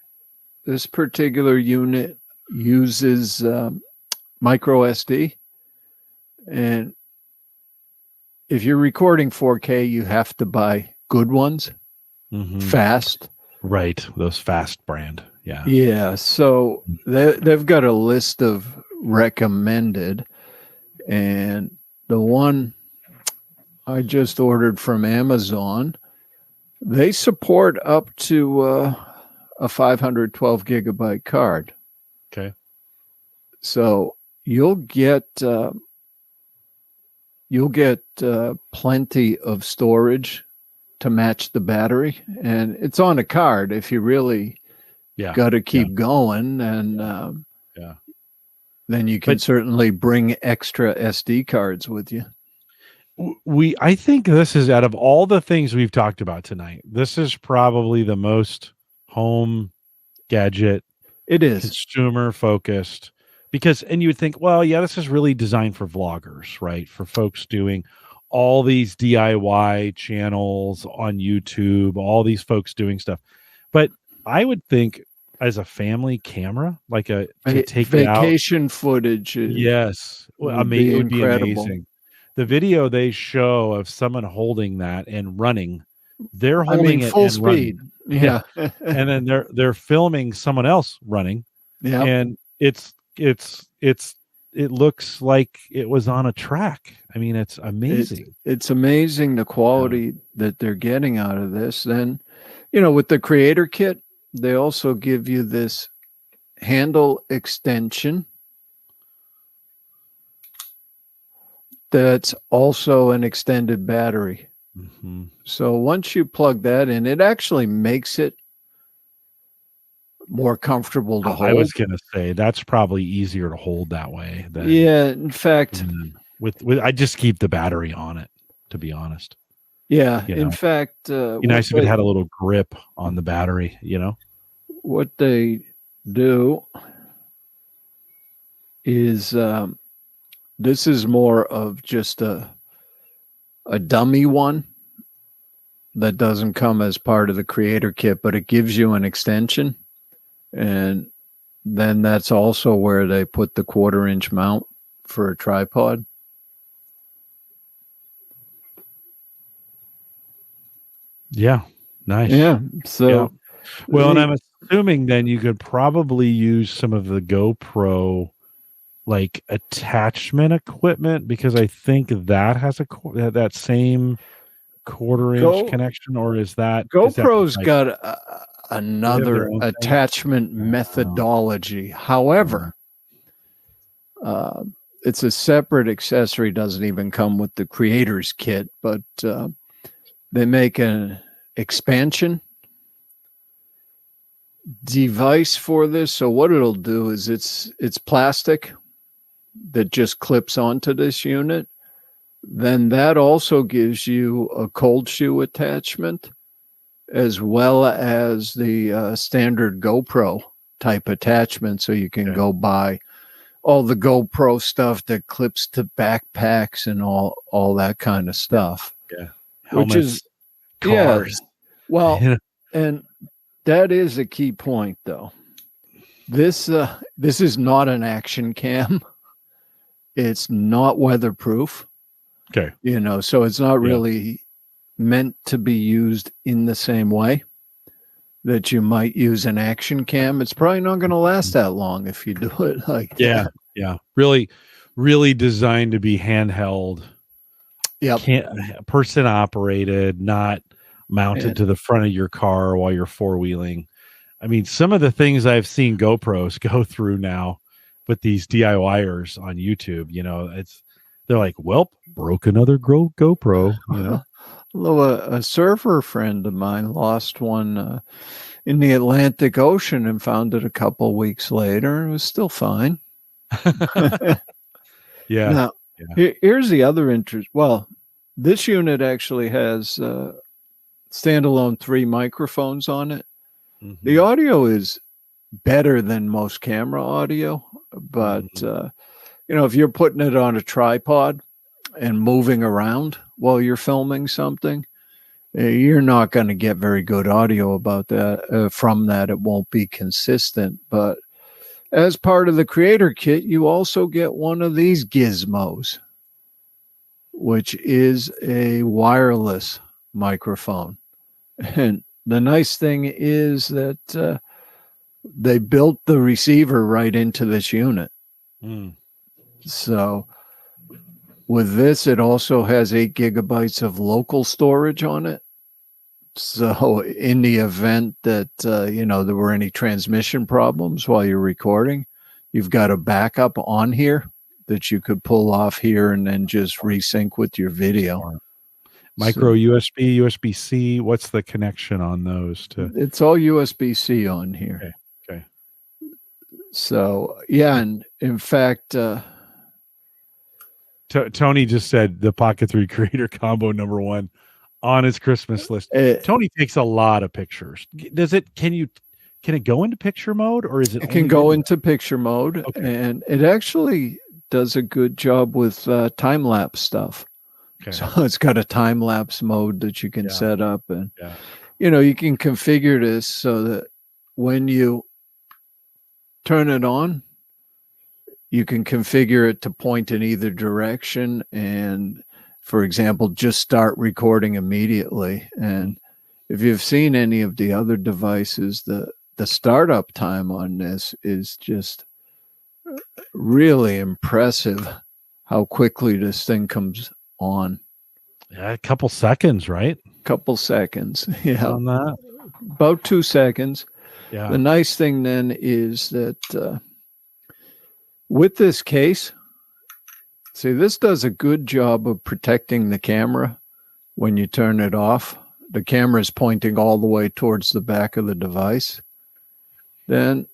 This particular unit uses micro SD. And if you're recording 4K, you have to buy good ones, fast. Right. Those fast brand. Yeah. Yeah. So they've got a list of recommended. And the one I just ordered from Amazon, they support up to a 512 gigabyte card. Okay. So you'll get plenty of storage to match the battery, and it's on a card if you really got to keep going, and then you can certainly bring extra SD cards with you. I think this is, out of all the things we've talked about tonight, this is probably the most home gadget. It is consumer focused, because, and you would think, well, yeah, this is really designed for vloggers, right? For folks doing all these DIY channels on YouTube, all these folks doing stuff. But I would think as a family camera, like to take vacation footage. Yes. Well, it would be amazing. The video they show of someone holding that and running, they're holding it full and speed. Running. Yeah. And then they're filming someone else running. Yeah. And it looks like it was on a track. I mean, it's amazing. It's amazing the quality that they're getting out of this. Then, with the creator kit, they also give you this handle extension that's also an extended battery. Mm-hmm. So once you plug that in, it actually makes it more comfortable to hold. I was going to say that's probably easier to hold that way. In fact, with I just keep the battery on it, to be honest. Yeah, in fact, it'd be nice if it had a little grip on the battery. What they do is this is more of just a dummy one that doesn't come as part of the creator kit, but it gives you an extension. And then that's also where they put the 1/4-inch mount for a tripod. Yeah. Nice. Yeah. So, well, and I'm assuming then you could probably use some of the GoPro like attachment equipment, because I think that has that same 1/4-inch connection, or is that GoPro's got another attachment methodology. However, it's a separate accessory, doesn't even come with the creator's kit, but they make an expansion device for this. So what it'll do is it's plastic that just clips onto this unit. Then that also gives you a cold shoe attachment, as well as the standard GoPro type attachment. So you can go buy all the GoPro stuff that clips to backpacks and all that kind of stuff. Yeah. Helmets, which is cars. Well, and that is a key point, though. This is not an action cam. It's not weatherproof. Okay. So it's not really meant to be used in the same way that you might use an action cam. It's probably not going to last that long if you do it like that. Yeah. Really designed to be handheld. Yep. Person operated, not mounted to the front of your car while you're four-wheeling. I mean, some of the things I've seen GoPros go through now with these DIYers on YouTube, they're like, well, broke another GoPro, A surfer friend of mine lost one in the Atlantic Ocean and found it a couple weeks later, and it was still fine. Yeah. Now, here's the other interest. Well, this unit actually has standalone 3 microphones on it. Mm-hmm. The audio is better than most camera audio, but if you're putting it on a tripod and moving around while you're filming something, you're not going to get very good audio about that. From that, it won't be consistent. But as part of the creator kit, you also get one of these gizmos, which is a wireless microphone. And the nice thing is that they built the receiver right into this unit. So With this, it also has 8 gigabytes of local storage on it. So in the event that, there were any transmission problems while you're recording, you've got a backup on here that you could pull off here and then just resync with your video. Smart. Micro USB, USB-C. What's the connection on those? It's all USB-C on here. Okay. So, yeah, and in fact... Tony just said the Pocket 3 Creator Combo #1 on his Christmas list. Tony takes a lot of pictures. Can it go into picture mode, or is it? It can go into picture mode, and it actually does a good job with time-lapse stuff. Okay. So it's got a time-lapse mode that you can set up, and you can configure this so that when you turn it on, you can configure it to point in either direction and, for example, just start recording immediately. And if you've seen any of the other devices, the startup time on this is just really impressive, how quickly this thing comes on. Yeah, a couple seconds, right? Couple seconds. Yeah. On that? About 2 seconds. Yeah. The nice thing then is that with this case, see, this does a good job of protecting the camera when you turn it off. The camera is pointing all the way towards the back of the device. Then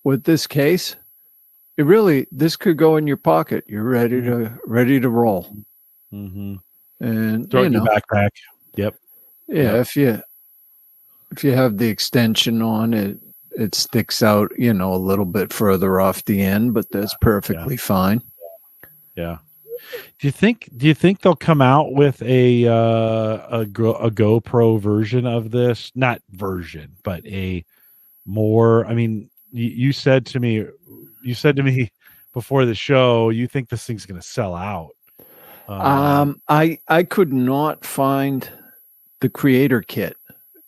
with this case, this could go in your pocket. You're ready to roll. Mm-hmm. And throw it in your backpack. Yep. Yeah. Yep. If you have the extension on it, it sticks out, a little bit further off the end, but that's perfectly fine. Yeah. Do you think they'll come out with a GoPro version of this? Not version, but a more. I mean, you said to me before the show, you think this thing's going to sell out. I could not find the creator kit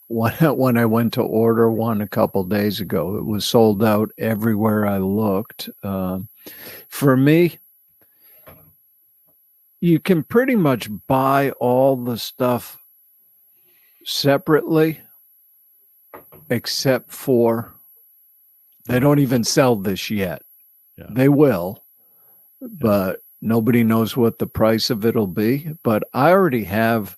when I went to order one a couple days ago. It was sold out everywhere I looked. For me, you can pretty much buy all the stuff separately, except for they don't even sell this yet. Yeah. They will, but nobody knows what the price of it'll be. But I already have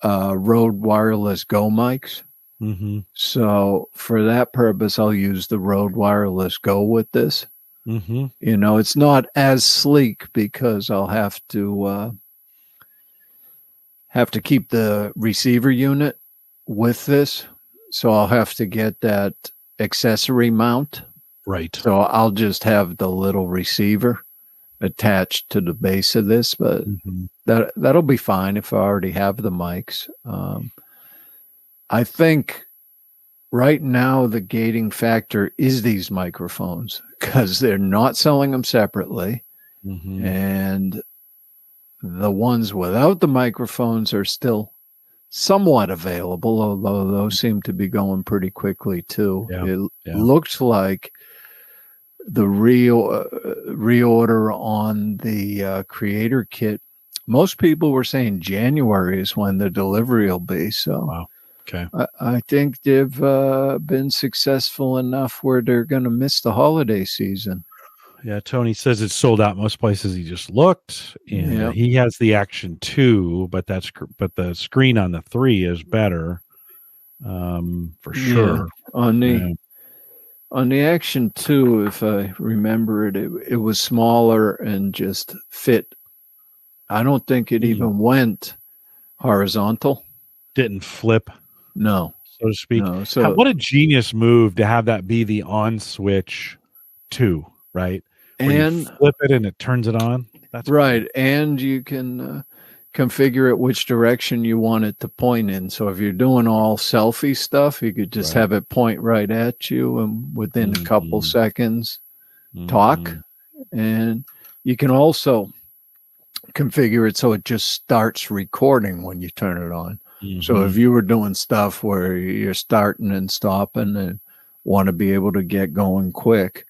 Rode Wireless Go mics. Mm-hmm. So for that purpose, I'll use the Rode Wireless Go with this. Mm-hmm. It's not as sleek because I'll have to keep the receiver unit with this. So I'll have to get that accessory mount. Right. So I'll just have the little receiver attached to the base of this, but that'll be fine if I already have the mics. I think right now the gating factor is these microphones because they're not selling them separately, and the ones without the microphones are still somewhat available, although those seem to be going pretty quickly too. It looks like the reorder on the creator kit, most people were saying January is when the delivery will be. So wow. Okay. I think they've been successful enough where they're going to miss the holiday season. Yeah, Tony says it's sold out most places. He just looked, and he has the Action 2, but the screen on the 3 is better, for sure. On the Action 2, if I remember it was smaller and just fit. I don't think it even went horizontal. Didn't flip. No. So to speak. No, so what a genius move to have that be the on switch 2, right? Where you flip it and it turns it on. That's right. Cool. And you can configure it which direction you want it to point in. So if you're doing all selfie stuff, you could just have it point right at you and within a couple seconds talk. And you can also configure it so it just starts recording when you turn it on. So if you were doing stuff where you're starting and stopping and want to be able to get going quick,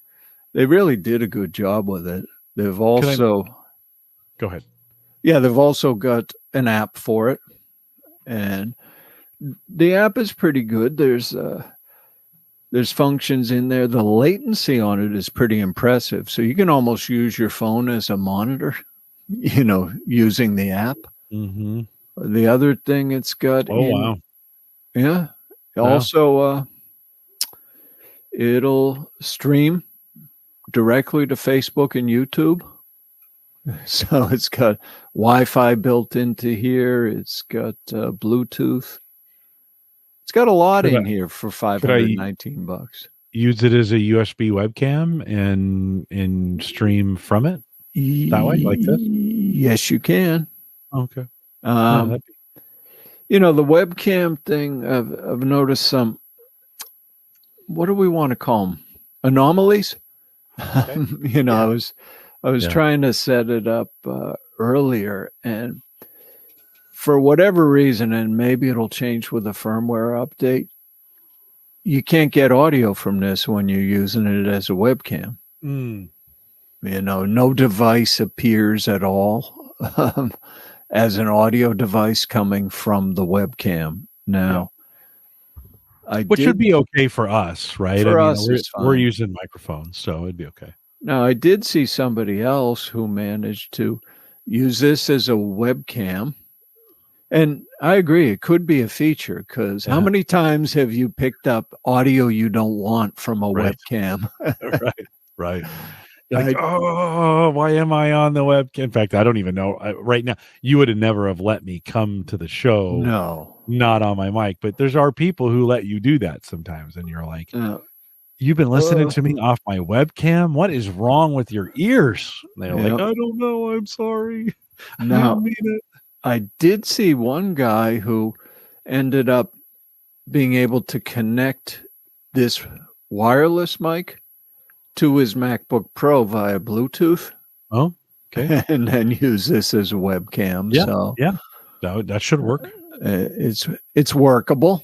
they really did a good job with it. They've also Go ahead. Yeah, they've also got an app for it, and the app is pretty good. There's functions in there. The latency on it is pretty impressive. So you can almost use your phone as a monitor, using the app. Mm-hmm. The other thing it's got. Wow. Yeah. Wow. Also, it'll stream directly to Facebook and YouTube. So it's got Wi-Fi built into here. It's got Bluetooth. It's got a lot in here for $519. Use it as a USB webcam and stream from it that way, like this? Yes, you can. Okay. The webcam thing, I've noticed some, what do we want to call them? Anomalies? Okay. I was trying to set it up earlier, and for whatever reason, and maybe it'll change with a firmware update, you can't get audio from this when you're using it as a webcam. No device appears at all as an audio device coming from the webcam. Now, which should be okay for us, right? For us, we're using microphones, so it'd be okay. Now, I did see somebody else who managed to use this as a webcam. And I agree, it could be a feature, because how many times have you picked up audio you don't want from a webcam? Right. Like, why am I on the webcam? In fact, I don't even know. Right now, you would have never have let me come to the show. No. Not on my mic. But there's people who let you do that sometimes. And you're like, you've been listening to me off my webcam? What is wrong with your ears? And they're like, I don't know. I'm sorry. No. I didn't mean it. I did see one guy who ended up being able to connect this wireless mic to his MacBook Pro via Bluetooth. Oh, okay. And then use this as a webcam. Yeah, so that should work. It's workable.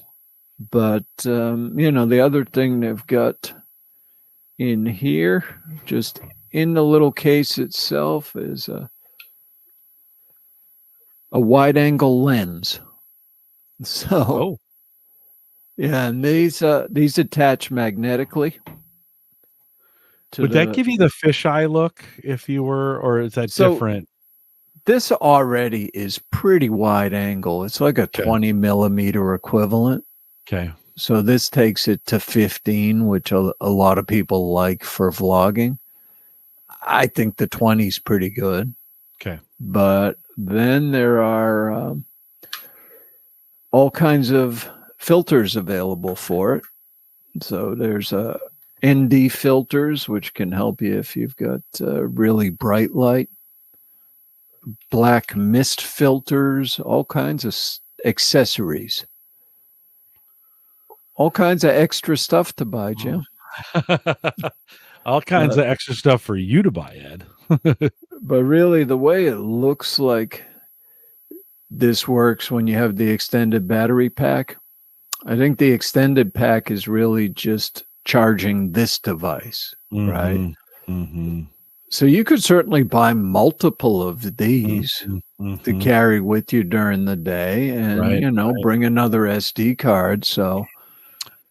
But, the other thing they've got in here, just in the little case itself, is a wide-angle lens. So, yeah, and these attach magnetically. Would that give you the fisheye look if you were, or is that different? This already is pretty wide angle. It's like a 20 millimeter equivalent. Okay. So this takes it to 15, which a lot of people like for vlogging. I think the 20 is pretty good. Okay. But then there are all kinds of filters available for it. So there's ND filters, which can help you if you've got really bright light. Black mist filters, all kinds of accessories. All kinds of extra stuff to buy, Jim. All kinds of extra stuff for you to buy, Ed. But really, the way it looks like this works when you have the extended battery pack, I think the extended pack is really just charging this device, right? Mm-hmm. So you could certainly buy multiple of these to carry with you during the day and, bring another SD card. So,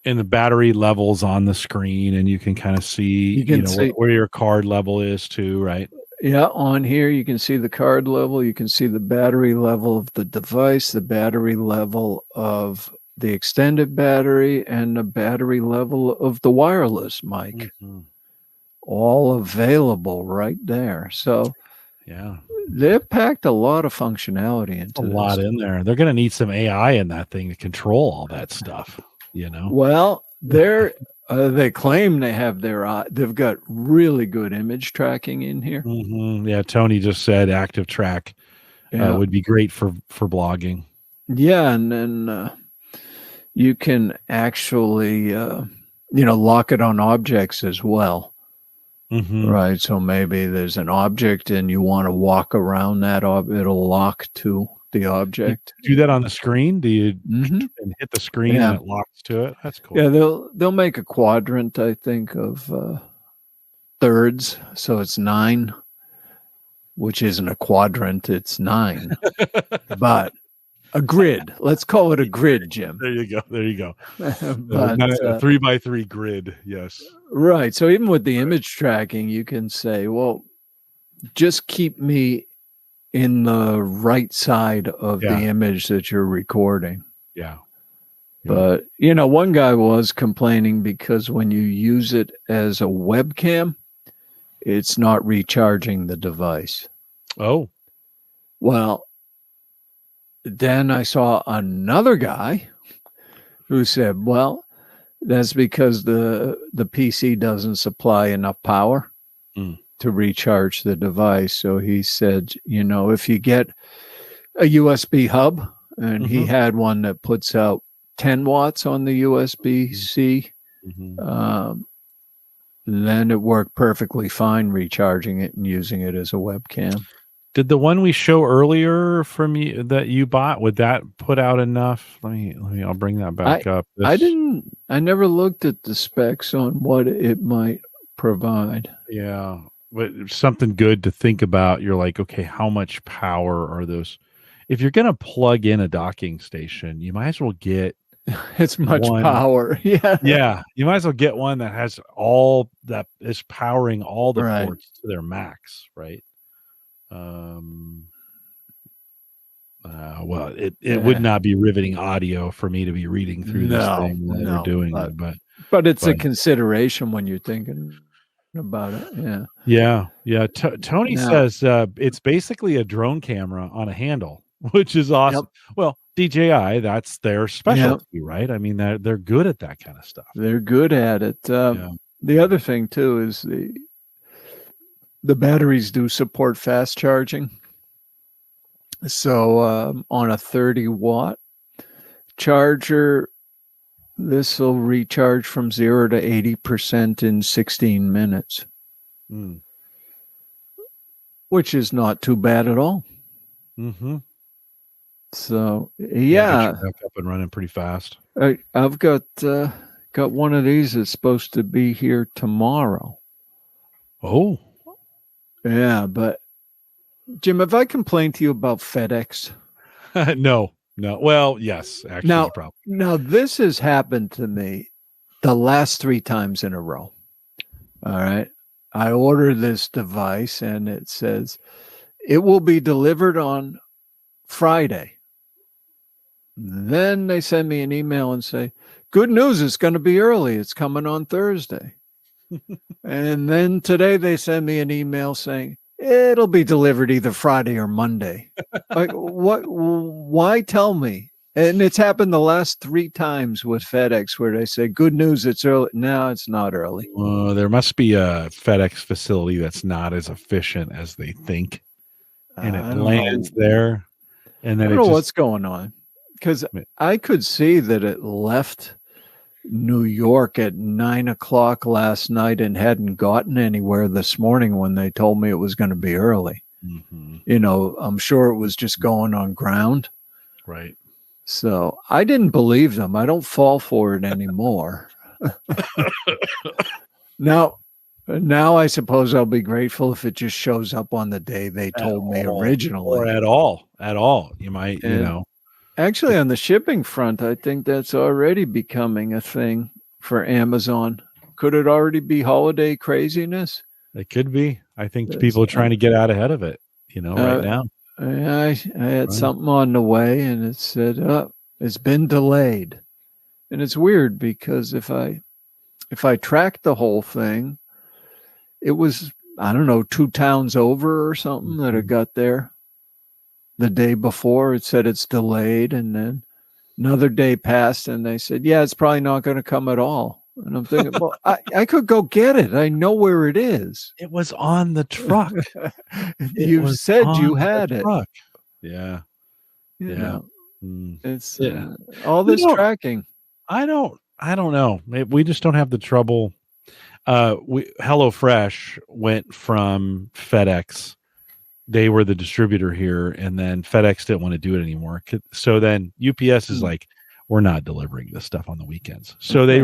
and the battery levels on the screen, and you can kind of see, where your card level is too, right? Yeah, on here you can see the card level, you can see the battery level of the device, the battery level of the extended battery, and the battery level of the wireless mic. All available right there. So they've packed a lot of functionality into this. A lot in there. They're going to need some AI in that thing to control all that stuff, Well, they claim they have they've got really good image tracking in here. Yeah, Tony just said active track would be great for blogging. Yeah, and then you can actually lock it on objects as well. Right, so maybe there's an object and you want to walk around that it'll lock to the object. You do that on the screen? Do you and hit the screen and it locks to it? That's cool. Yeah, they'll make a quadrant, I think, of thirds, so it's 9 which isn't a quadrant, it's 9. But a grid. Let's call it a grid, Jim. There you go. There you go. But a 3x3 grid. Yes. Right. So even with the image tracking, you can say, well, just keep me in the right side of the image that you're recording. Yeah. But, you know, one guy was complaining because when you use it as a webcam, it's not recharging the device. Oh. Well, then I saw another guy who said, well, that's because the PC doesn't supply enough power to recharge the device. So he said, you know, if you get a USB hub, and he had one that puts out 10 watts on the USB-C, then it worked perfectly fine recharging it and using it as a webcam. Did the one we show earlier from you that you bought, would that put out enough? Let me I'll bring that back up. I never looked at the specs on what it might provide. Yeah, but something good to think about. You're like, okay, how much power are those? If you're going to plug in a docking station, you might as well get it's much power. Yeah. You might as well get one that has all that is powering all the ports to their max, right? Well, it would not be riveting audio for me to be reading through this thing that they're doing, but it's a consideration when you're thinking about it. Yeah. Tony says it's basically a drone camera on a handle, which is awesome. Well, DJI, that's their specialty, right? I mean, they're good at that kind of stuff. They're good at it. The other thing too is the batteries do support fast charging. So on a 30-watt charger, this will recharge from 0 to 80% in 16 minutes, which is not too bad at all. So back up and running pretty fast. I've got one of these that's supposed to be here tomorrow. Oh, yeah, but Jim, have I complained to you about FedEx? No. Well, yes, actually, probably. Now this has happened to me the last 3 times in a row. All right. I ordered this device and it says it will be delivered on Friday. Then they send me an email and say, good news, it's going to be early. It's coming on Thursday. And then today they send me an email saying, it'll be delivered either Friday or Monday. Like, what? Why tell me? And it's happened the last 3 times with FedEx where they say, good news, it's early. No, it's not early. There must be a FedEx facility that's not as efficient as they think. And it lands there. And then I don't know what's going on. Because I could see that it left New York at 9:00 last night and hadn't gotten anywhere this morning when they told me it was going to be early. You know, I'm sure it was just going on ground. Right. So I didn't believe them. I don't fall for it anymore. Now I suppose I'll be grateful if it just shows up on the day they told me originally. Or at all. You might, you know. Actually, on the shipping front, I think that's already becoming a thing for Amazon. Could it already be holiday craziness? It could be. I think people are trying to get out ahead of it, you know, right now. I had something on the way and it said, it's been delayed. And it's weird because if I tracked the whole thing, it was, I don't know, 2 towns over or something that it got there. The day before it said it's delayed, and then another day passed and they said, yeah, it's probably not going to come at all. And I'm thinking, well, I could go get it. I know where it is. It was on the truck. You said you had it. Yeah. You know, it's all this tracking. I don't know. We just don't have the trouble. HelloFresh went from FedEx. They were the distributor here, and then FedEx didn't want to do it anymore. So then UPS is like, we're not delivering this stuff on the weekends. So they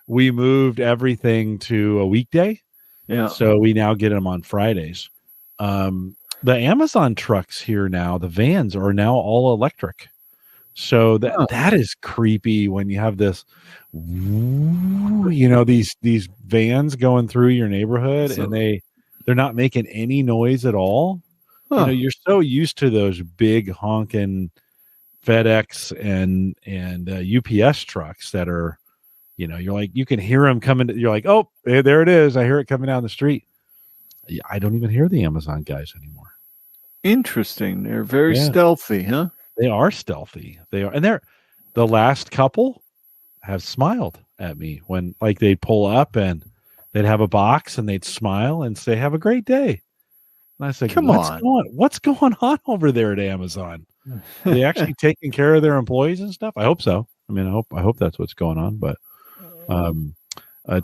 we moved everything to a weekday. Yeah. So we now get them on Fridays. the Amazon trucks here now, the vans are now all electric. So that is creepy when you have this, these vans going through your neighborhood, and they're not making any noise at all. You're so used to those big honking FedEx and UPS trucks that are, you're like, you can hear them coming. You're like, oh, there it is. I hear it coming down the street. I don't even hear the Amazon guys anymore. Interesting. They're very stealthy, huh? They are stealthy. They are, and the last couple have smiled at me when, like, they'd pull up and they'd have a box and they'd smile and say, "Have a great day." And I said, what's going on over there at Amazon? Are they actually taking care of their employees and stuff? I hope so. I mean, I hope that's what's going on. But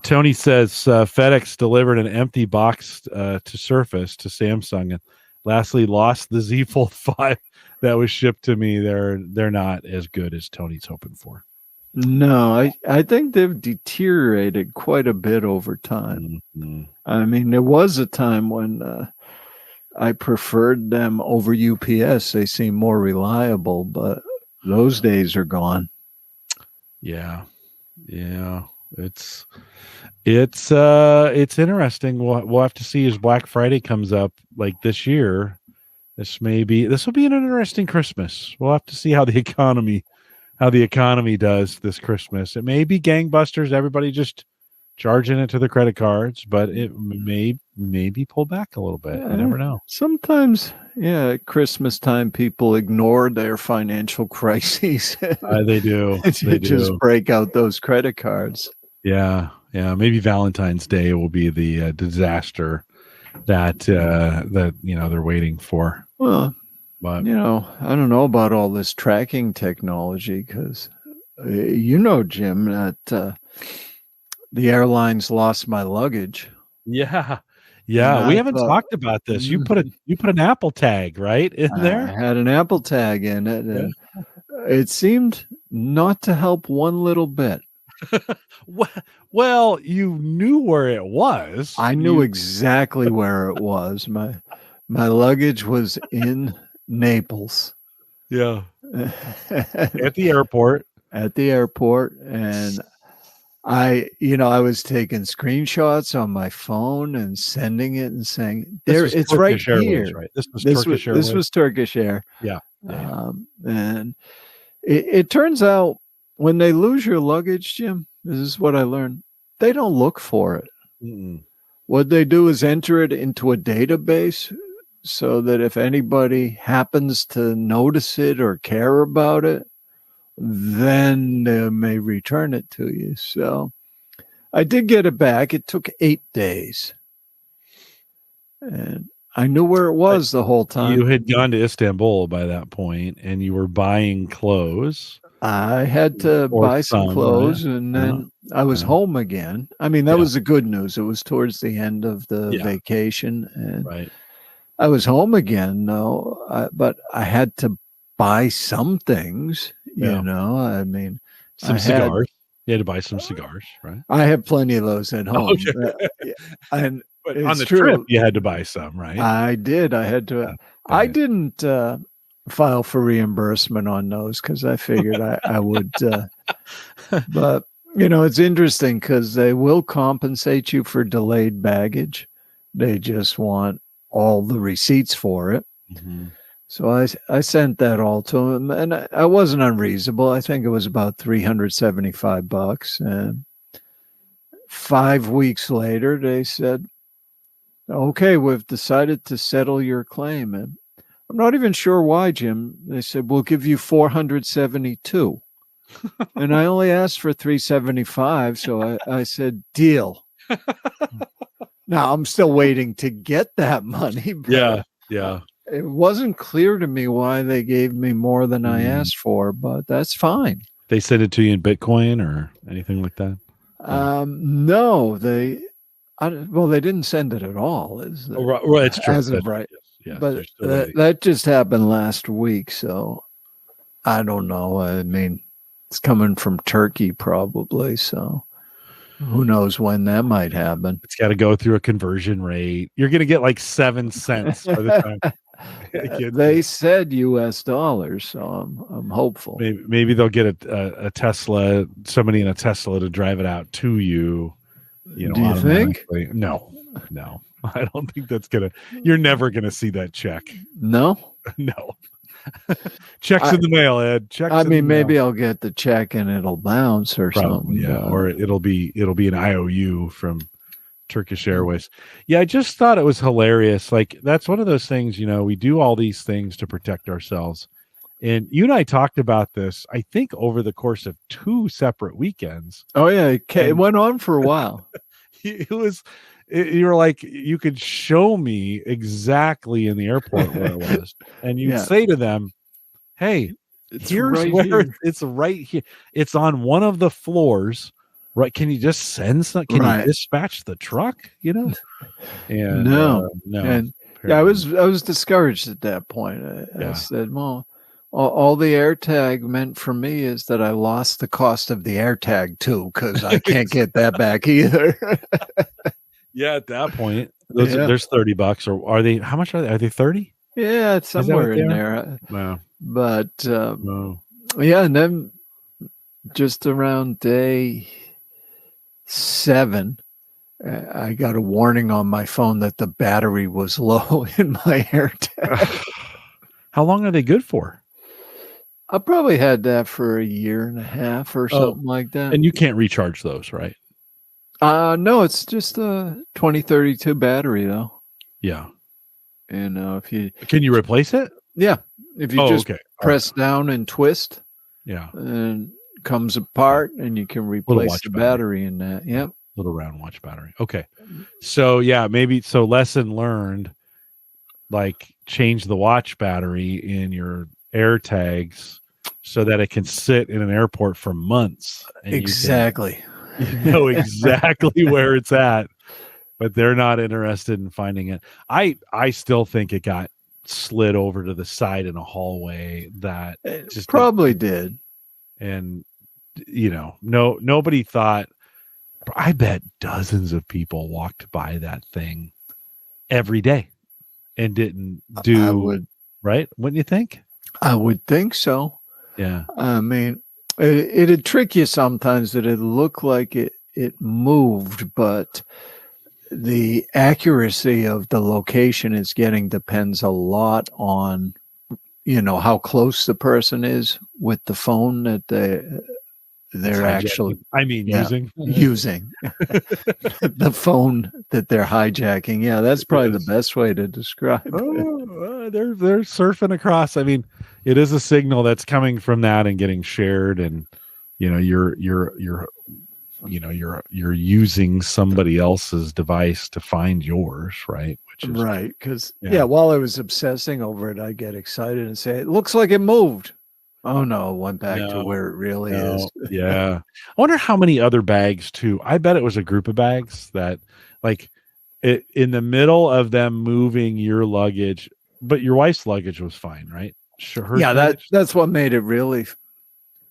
Tony says FedEx delivered an empty box to Surface to Samsung, and lastly lost the Z Fold 5 that was shipped to me. They're not as good as Tony's hoping for. No, I think they've deteriorated quite a bit over time. Mm-hmm. I mean, there was a time when I preferred them over UPS. They seem more reliable, but those days are gone. Yeah. It's interesting. We'll have to see as Black Friday comes up, like this year. This will be an interesting Christmas. We'll have to see how the economy does this Christmas. It may be gangbusters, everybody just charging it to the credit cards, but it may be pulled back a little bit. You never know. Sometimes, at Christmas time, people ignore their financial crises. They do. They just break out those credit cards. Yeah. Maybe Valentine's Day will be the disaster that they're waiting for. Well, but I don't know about all this tracking technology because Jim, that the airlines lost my luggage. Yeah. We haven't talked about this. You put an Apple tag right in there. I had an Apple tag in it, and it seemed not to help one little bit. Well, you knew where it was. I knew exactly where it was. My luggage was in Naples. Yeah. At the airport. And I was taking screenshots on my phone and sending it and saying, it's right Airways, here. Right? This was Turkish Airways. This was Turkish Air. Yeah. And it turns out when they lose your luggage, Jim, this is what I learned. They don't look for it. Mm-mm. What they do is enter it into a database so that if anybody happens to notice it or care about it, then they may return it to you. So I did get it back. It took 8 days. And I knew where it was the whole time. You had gone to Istanbul by that point, and you were buying clothes. I had to buy some clothes, and then I was home again. I mean, that was the good news. It was towards the end of the vacation, and I was home again, but I had to buy some things, I mean, some cigars. You had to buy some cigars, right? I have plenty of those at home. And but on the trip, you had to buy some, right? I did. I had to. I didn't file for reimbursement on those because I figured I would. But, it's interesting because they will compensate you for delayed baggage. They just want all the receipts for it. Mm-hmm. So I sent that all to him, and I wasn't unreasonable. I think it was about $375. And 5 weeks later, they said, "Okay, we've decided to settle your claim." And I'm not even sure why, Jim. They said, "We'll give you $472." And I only asked for $375. So I said, "Deal." Now I'm still waiting to get that money. Yeah. It wasn't clear to me why they gave me more than I asked for, but that's fine. They sent it to you in Bitcoin or anything like that? No, they didn't send it at all. It's true. As of right. Yes, but that just happened last week, so I don't know. I mean, it's coming from Turkey probably, so Who knows when that might happen? It's got to go through a conversion rate. You're going to get like 7 cents by the time it gets They there. said US dollars, so I'm hopeful. Maybe they'll get a Tesla, somebody in a Tesla to drive it out to you. You know, do you think? No. I don't think that's you're never gonna see that check. No. No. Checks in the mail, Ed. Checks. I mean, maybe I'll get the check and it'll bounce or something. Yeah, or it'll be an IOU from Turkish Airways. Yeah, I just thought it was hilarious. Like, that's one of those things, you know, we do all these things to protect ourselves. And you and I talked about this, I think, over the course of 2 separate weekends. Oh yeah, it went on for a while. You were like, you could show me exactly in the airport where it was, and you'd say to them, "Hey, here's right where here. it's right here. It's on one of the floors. Right? Can you just send some? Can you dispatch the truck? You know?" And no. And yeah, I was discouraged at that point. I said, "Well, all the AirTag meant for me is that I lost the cost of the AirTag too, because I can't get that back either." Yeah, at that point, there's $30, or are they? How much are they? Are they 30? Yeah, it's somewhere in there. Wow. But yeah, and then just around day 7, I got a warning on my phone that the battery was low in my AirTag. How long are they good for? I probably had that for 1.5 years or something like that. And you can't recharge those, right? No, it's just a 2032 battery though. Yeah. And if you can you replace it? Yeah. If you just press down and twist. Yeah. And it comes apart and you can replace the battery in that. Yep. Little round watch battery. Okay. So yeah, maybe lesson learned, like change the watch battery in your AirTags so that it can sit in an airport for months. And exactly. You know exactly where it's at, but they're not interested in finding it. I still think it got slid over to the side in a hallway that just probably did. And you know, nobody thought. I bet dozens of people walked by that thing every day and didn't do right. Wouldn't you think? I would think so. Yeah. I mean, it'd trick you sometimes that it looked like it moved, but the accuracy of the location it's getting depends a lot on, you know, how close the person is with the phone that they're actually using the phone that they're hijacking. Yeah, that's probably the best way to describe it. They're surfing across. I mean, it is a signal that's coming from that and getting shared, and you know, you're using somebody else's device to find yours, right? Which is right, because while I was obsessing over it, I get excited and say, "It looks like it moved." Oh no, it went back to where it really is. Yeah. I wonder how many other bags too. I bet it was a group of bags that, like, it in the middle of them moving your luggage, but your wife's luggage was fine, right? Sure. That's what made it really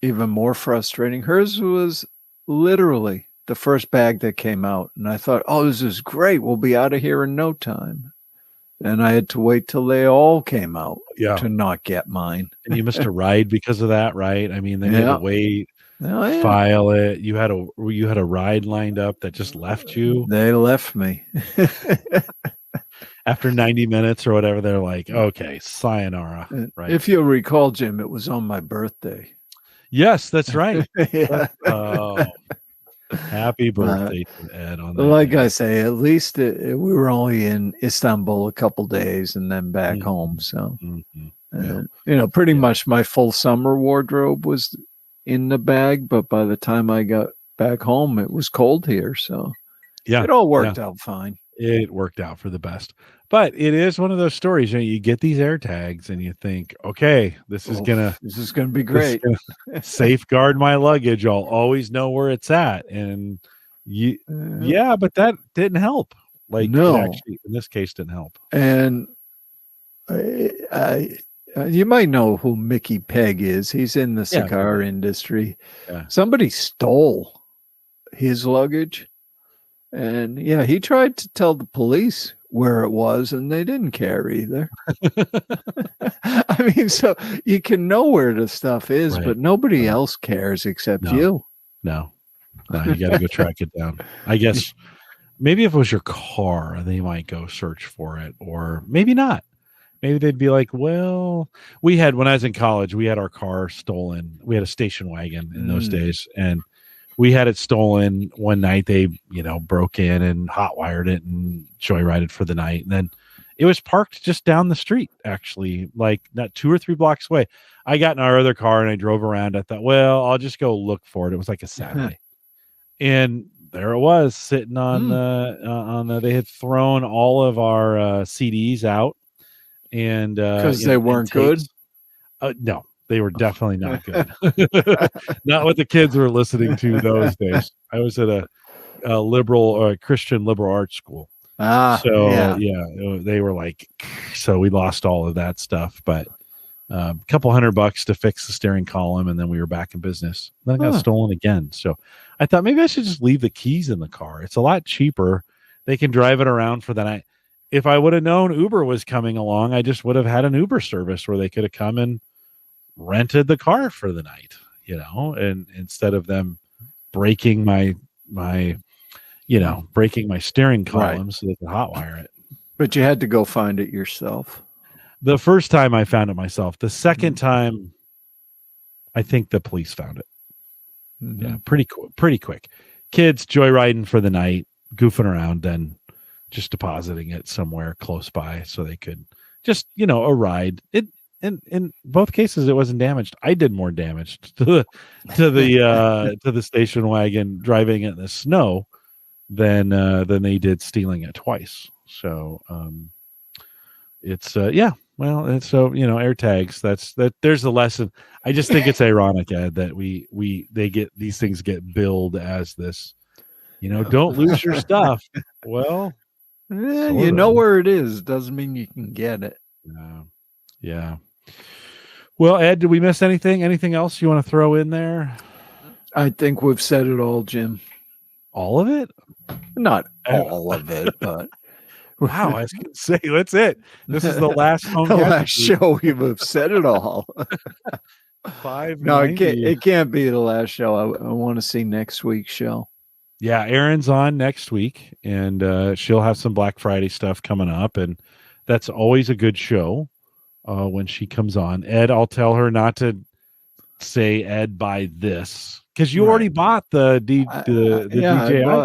even more frustrating. Hers was literally the first bag that came out, and I thought, "Oh, this is great. We'll be out of here in no time." And I had to wait till they all came out to not get mine. And you missed a ride because of that, right? I mean, they had to wait, file it. You had a ride lined up that just left you. They left me. After 90 minutes or whatever, they're like, "Okay, sayonara." Right. If you'll recall, Jim, it was on my birthday. Yes, that's right. Happy birthday to Ed on that. Like day. I say, at least we were only in Istanbul a couple days and then back home. So, you know, pretty much my full summer wardrobe was in the bag. But by the time I got back home, it was cold here. So, it all worked out fine. It worked out for the best. But it is one of those stories. You know, you get these AirTags and you think, "Okay, this is gonna be great. Safeguard my luggage. I'll always know where it's at." And but that didn't help. Like, no, actually, in this case, didn't help. And you might know who Mickey Pegg is. He's in the cigar industry. Yeah. Somebody stole his luggage. And yeah, he tried to tell the police where it was, and they didn't care either. I mean, so you can know where the stuff is, Right. but nobody else cares except you. No, you got to go track it down. I guess maybe if it was your car, they might go search for it, or maybe not. Maybe they'd be like, well, when I was in college, we had our car stolen. We had a station wagon in those days, and we had it stolen one night. They, broke in and hotwired it and joyrided for the night. And then it was parked just down the street, actually, like not 2 or 3 blocks away. I got in our other car and I drove around. I thought, well, I'll just go look for it. It was like a Saturday. And there it was sitting on they had thrown all of our CDs out. And because they weren't good. No, they were definitely not good. Not what the kids were listening to those days. I was at a liberal or Christian liberal arts school. They were like, so we lost all of that stuff, but a couple $100 to fix the steering column, and then we were back in business. Then I got stolen again. So I thought maybe I should just leave the keys in the car. It's a lot cheaper. They can drive it around for the night. If I would have known Uber was coming along, I just would have had an Uber service where they could have come and rented the car for the night, and instead of them breaking my steering column so they could hotwire it. But you had to go find it yourself. The first time I found it myself. The second time, I think the police found it. Yeah, pretty quick. Kids joyriding for the night, goofing around, then just depositing it somewhere close by so they could just, a ride. It in both cases it wasn't damaged. I did more damage to the station wagon driving it in the snow than they did stealing it twice. So it's AirTags. That there's the lesson. I just think it's ironic, Ed, that these things get billed as this, don't lose your stuff. Well, you know where it is. Doesn't mean you can get it. Yeah. Well, Ed, did we miss anything? Anything else you want to throw in there? I think we've said it all, Jim. All of it? Not all of it, but wow, I was going to say, that's it. This is the last show we've said it all. 5. No, it can't be the last show. I want to see next week's show. Yeah, Erin's on next week, and she'll have some Black Friday stuff coming up, and that's always a good show when she comes on. Ed, I'll tell her not to say, Ed, buy this, because you already bought the DJI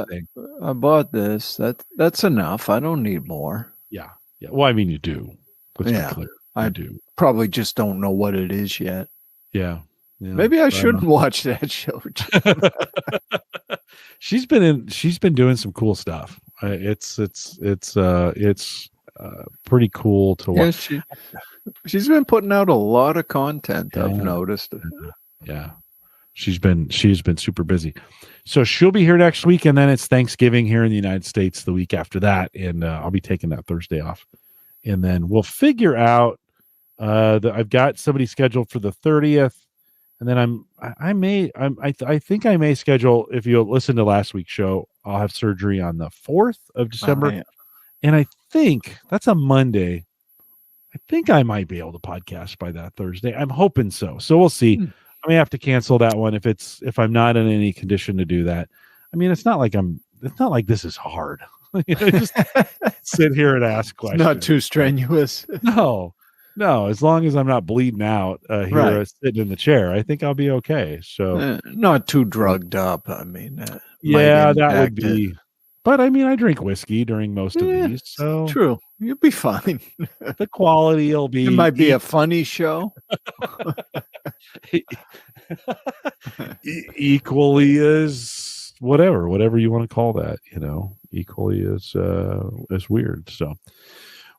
thing. I bought this. That's enough. I don't need more. Yeah. Well, I mean, you do. Let's be clear. I do. Probably just don't know what it is yet. Yeah. Maybe I shouldn't watch that show. She's been doing some cool stuff. It's pretty cool to watch. Yeah, she's been putting out a lot of content. I've noticed. Yeah. She's been super busy. So she'll be here next week, and then it's Thanksgiving here in the United States the week after that, and I'll be taking that Thursday off. And then we'll figure out I've got somebody scheduled for the 30th. And then I think I may schedule, if you'll listen to last week's show, I'll have surgery on the 4th of December. And I think that's a Monday. I think I might be able to podcast by that Thursday. I'm hoping so. So we'll see. I may have to cancel that one if I'm not in any condition to do that. I mean, it's not like this is hard. Just sit here and ask questions. Not too strenuous. No, as long as I'm not bleeding out here sitting in the chair, I think I'll be okay. So not too drugged up. I mean, that would be. But I mean, I drink whiskey during most of these, so true. You'll be fine. The quality will be. It might be a funny show. Equally as whatever you want to call that, equally as weird. So.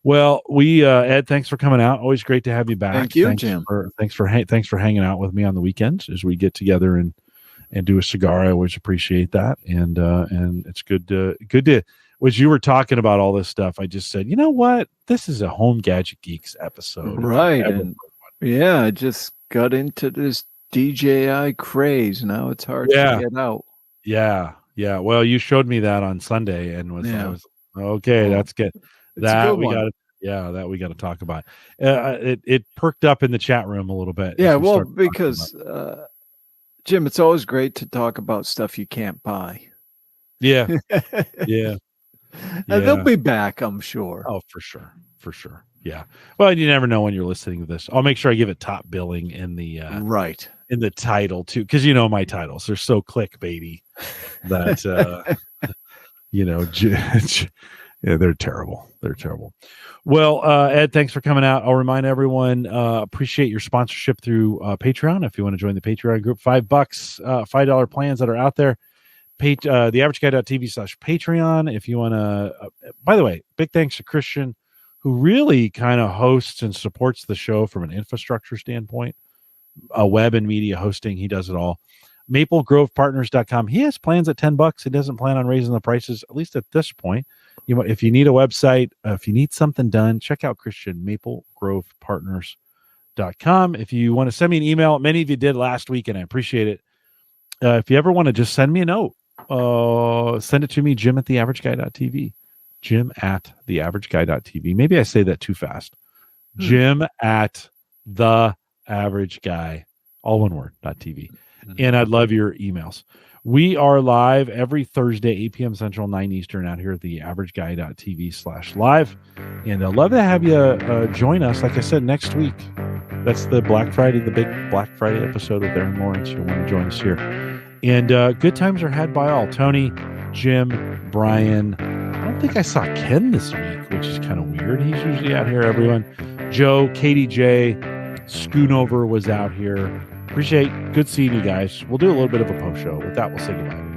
Well, Ed, thanks for coming out. Always great to have you back. Thank you, Jim. Thanks for hanging out with me on the weekends as we get together and do a cigar. I always appreciate that, and it's good to. As you were talking about all this stuff, I just said, you know what? This is a Home Gadget Geeks episode, right? And I just got into this DJI craze. Now it's hard to get out. Yeah. Yeah. Well, you showed me that on Sunday and I was okay. Well, That's good. it's a That good we one. got to, that we got to talk about. It perked up in the chat room a little bit. Yeah, well, because Jim, it's always great to talk about stuff you can't buy. Yeah. Yeah. And they'll be back, I'm sure. Oh, for sure. For sure. Yeah. Well, you never know when you're listening to this. I'll make sure I give it top billing in the in the title too, because you know my titles, they're so clickbaity that yeah, they're terrible. They're terrible. Well, Ed, thanks for coming out. I'll remind everyone, appreciate your sponsorship through Patreon. If you want to join the Patreon group, $5, $5 plans that are out there. theaverageguy.tv/Patreon. If you want to, by the way, big thanks to Christian, who really kind of hosts and supports the show from an infrastructure standpoint, web and media hosting. He does it all. MapleGrovePartners.com. He has plans at $10. He doesn't plan on raising the prices, at least at this point. If you need a website, if you need something done, check out Christian, MapleGrovePartners.com. If you want to send me an email, many of you did last week, and I appreciate it. If you ever want to just send me a note, send it to me, Jim at theaverageguy.tv. Jim at theaverageguy.tv. Maybe I say that too fast. Jim at theaverageguy, all one word, .tv. And I'd love your emails. We are live every Thursday, 8 p.m. Central, 9 Eastern, out here at theaverageguy.tv/live. And I'd love to have you join us, like I said, next week. That's the Black Friday, the big Black Friday episode with Aaron Lawrence. You'll want to join us here. And good times are had by all. Tony, Jim, Brian. I don't think I saw Ken this week, which is kind of weird. He's usually out here, everyone. Joe, Katie J, Schoonover was out here. Appreciate good seeing you guys. We'll do a little bit of a post show. With that, we'll say goodbye.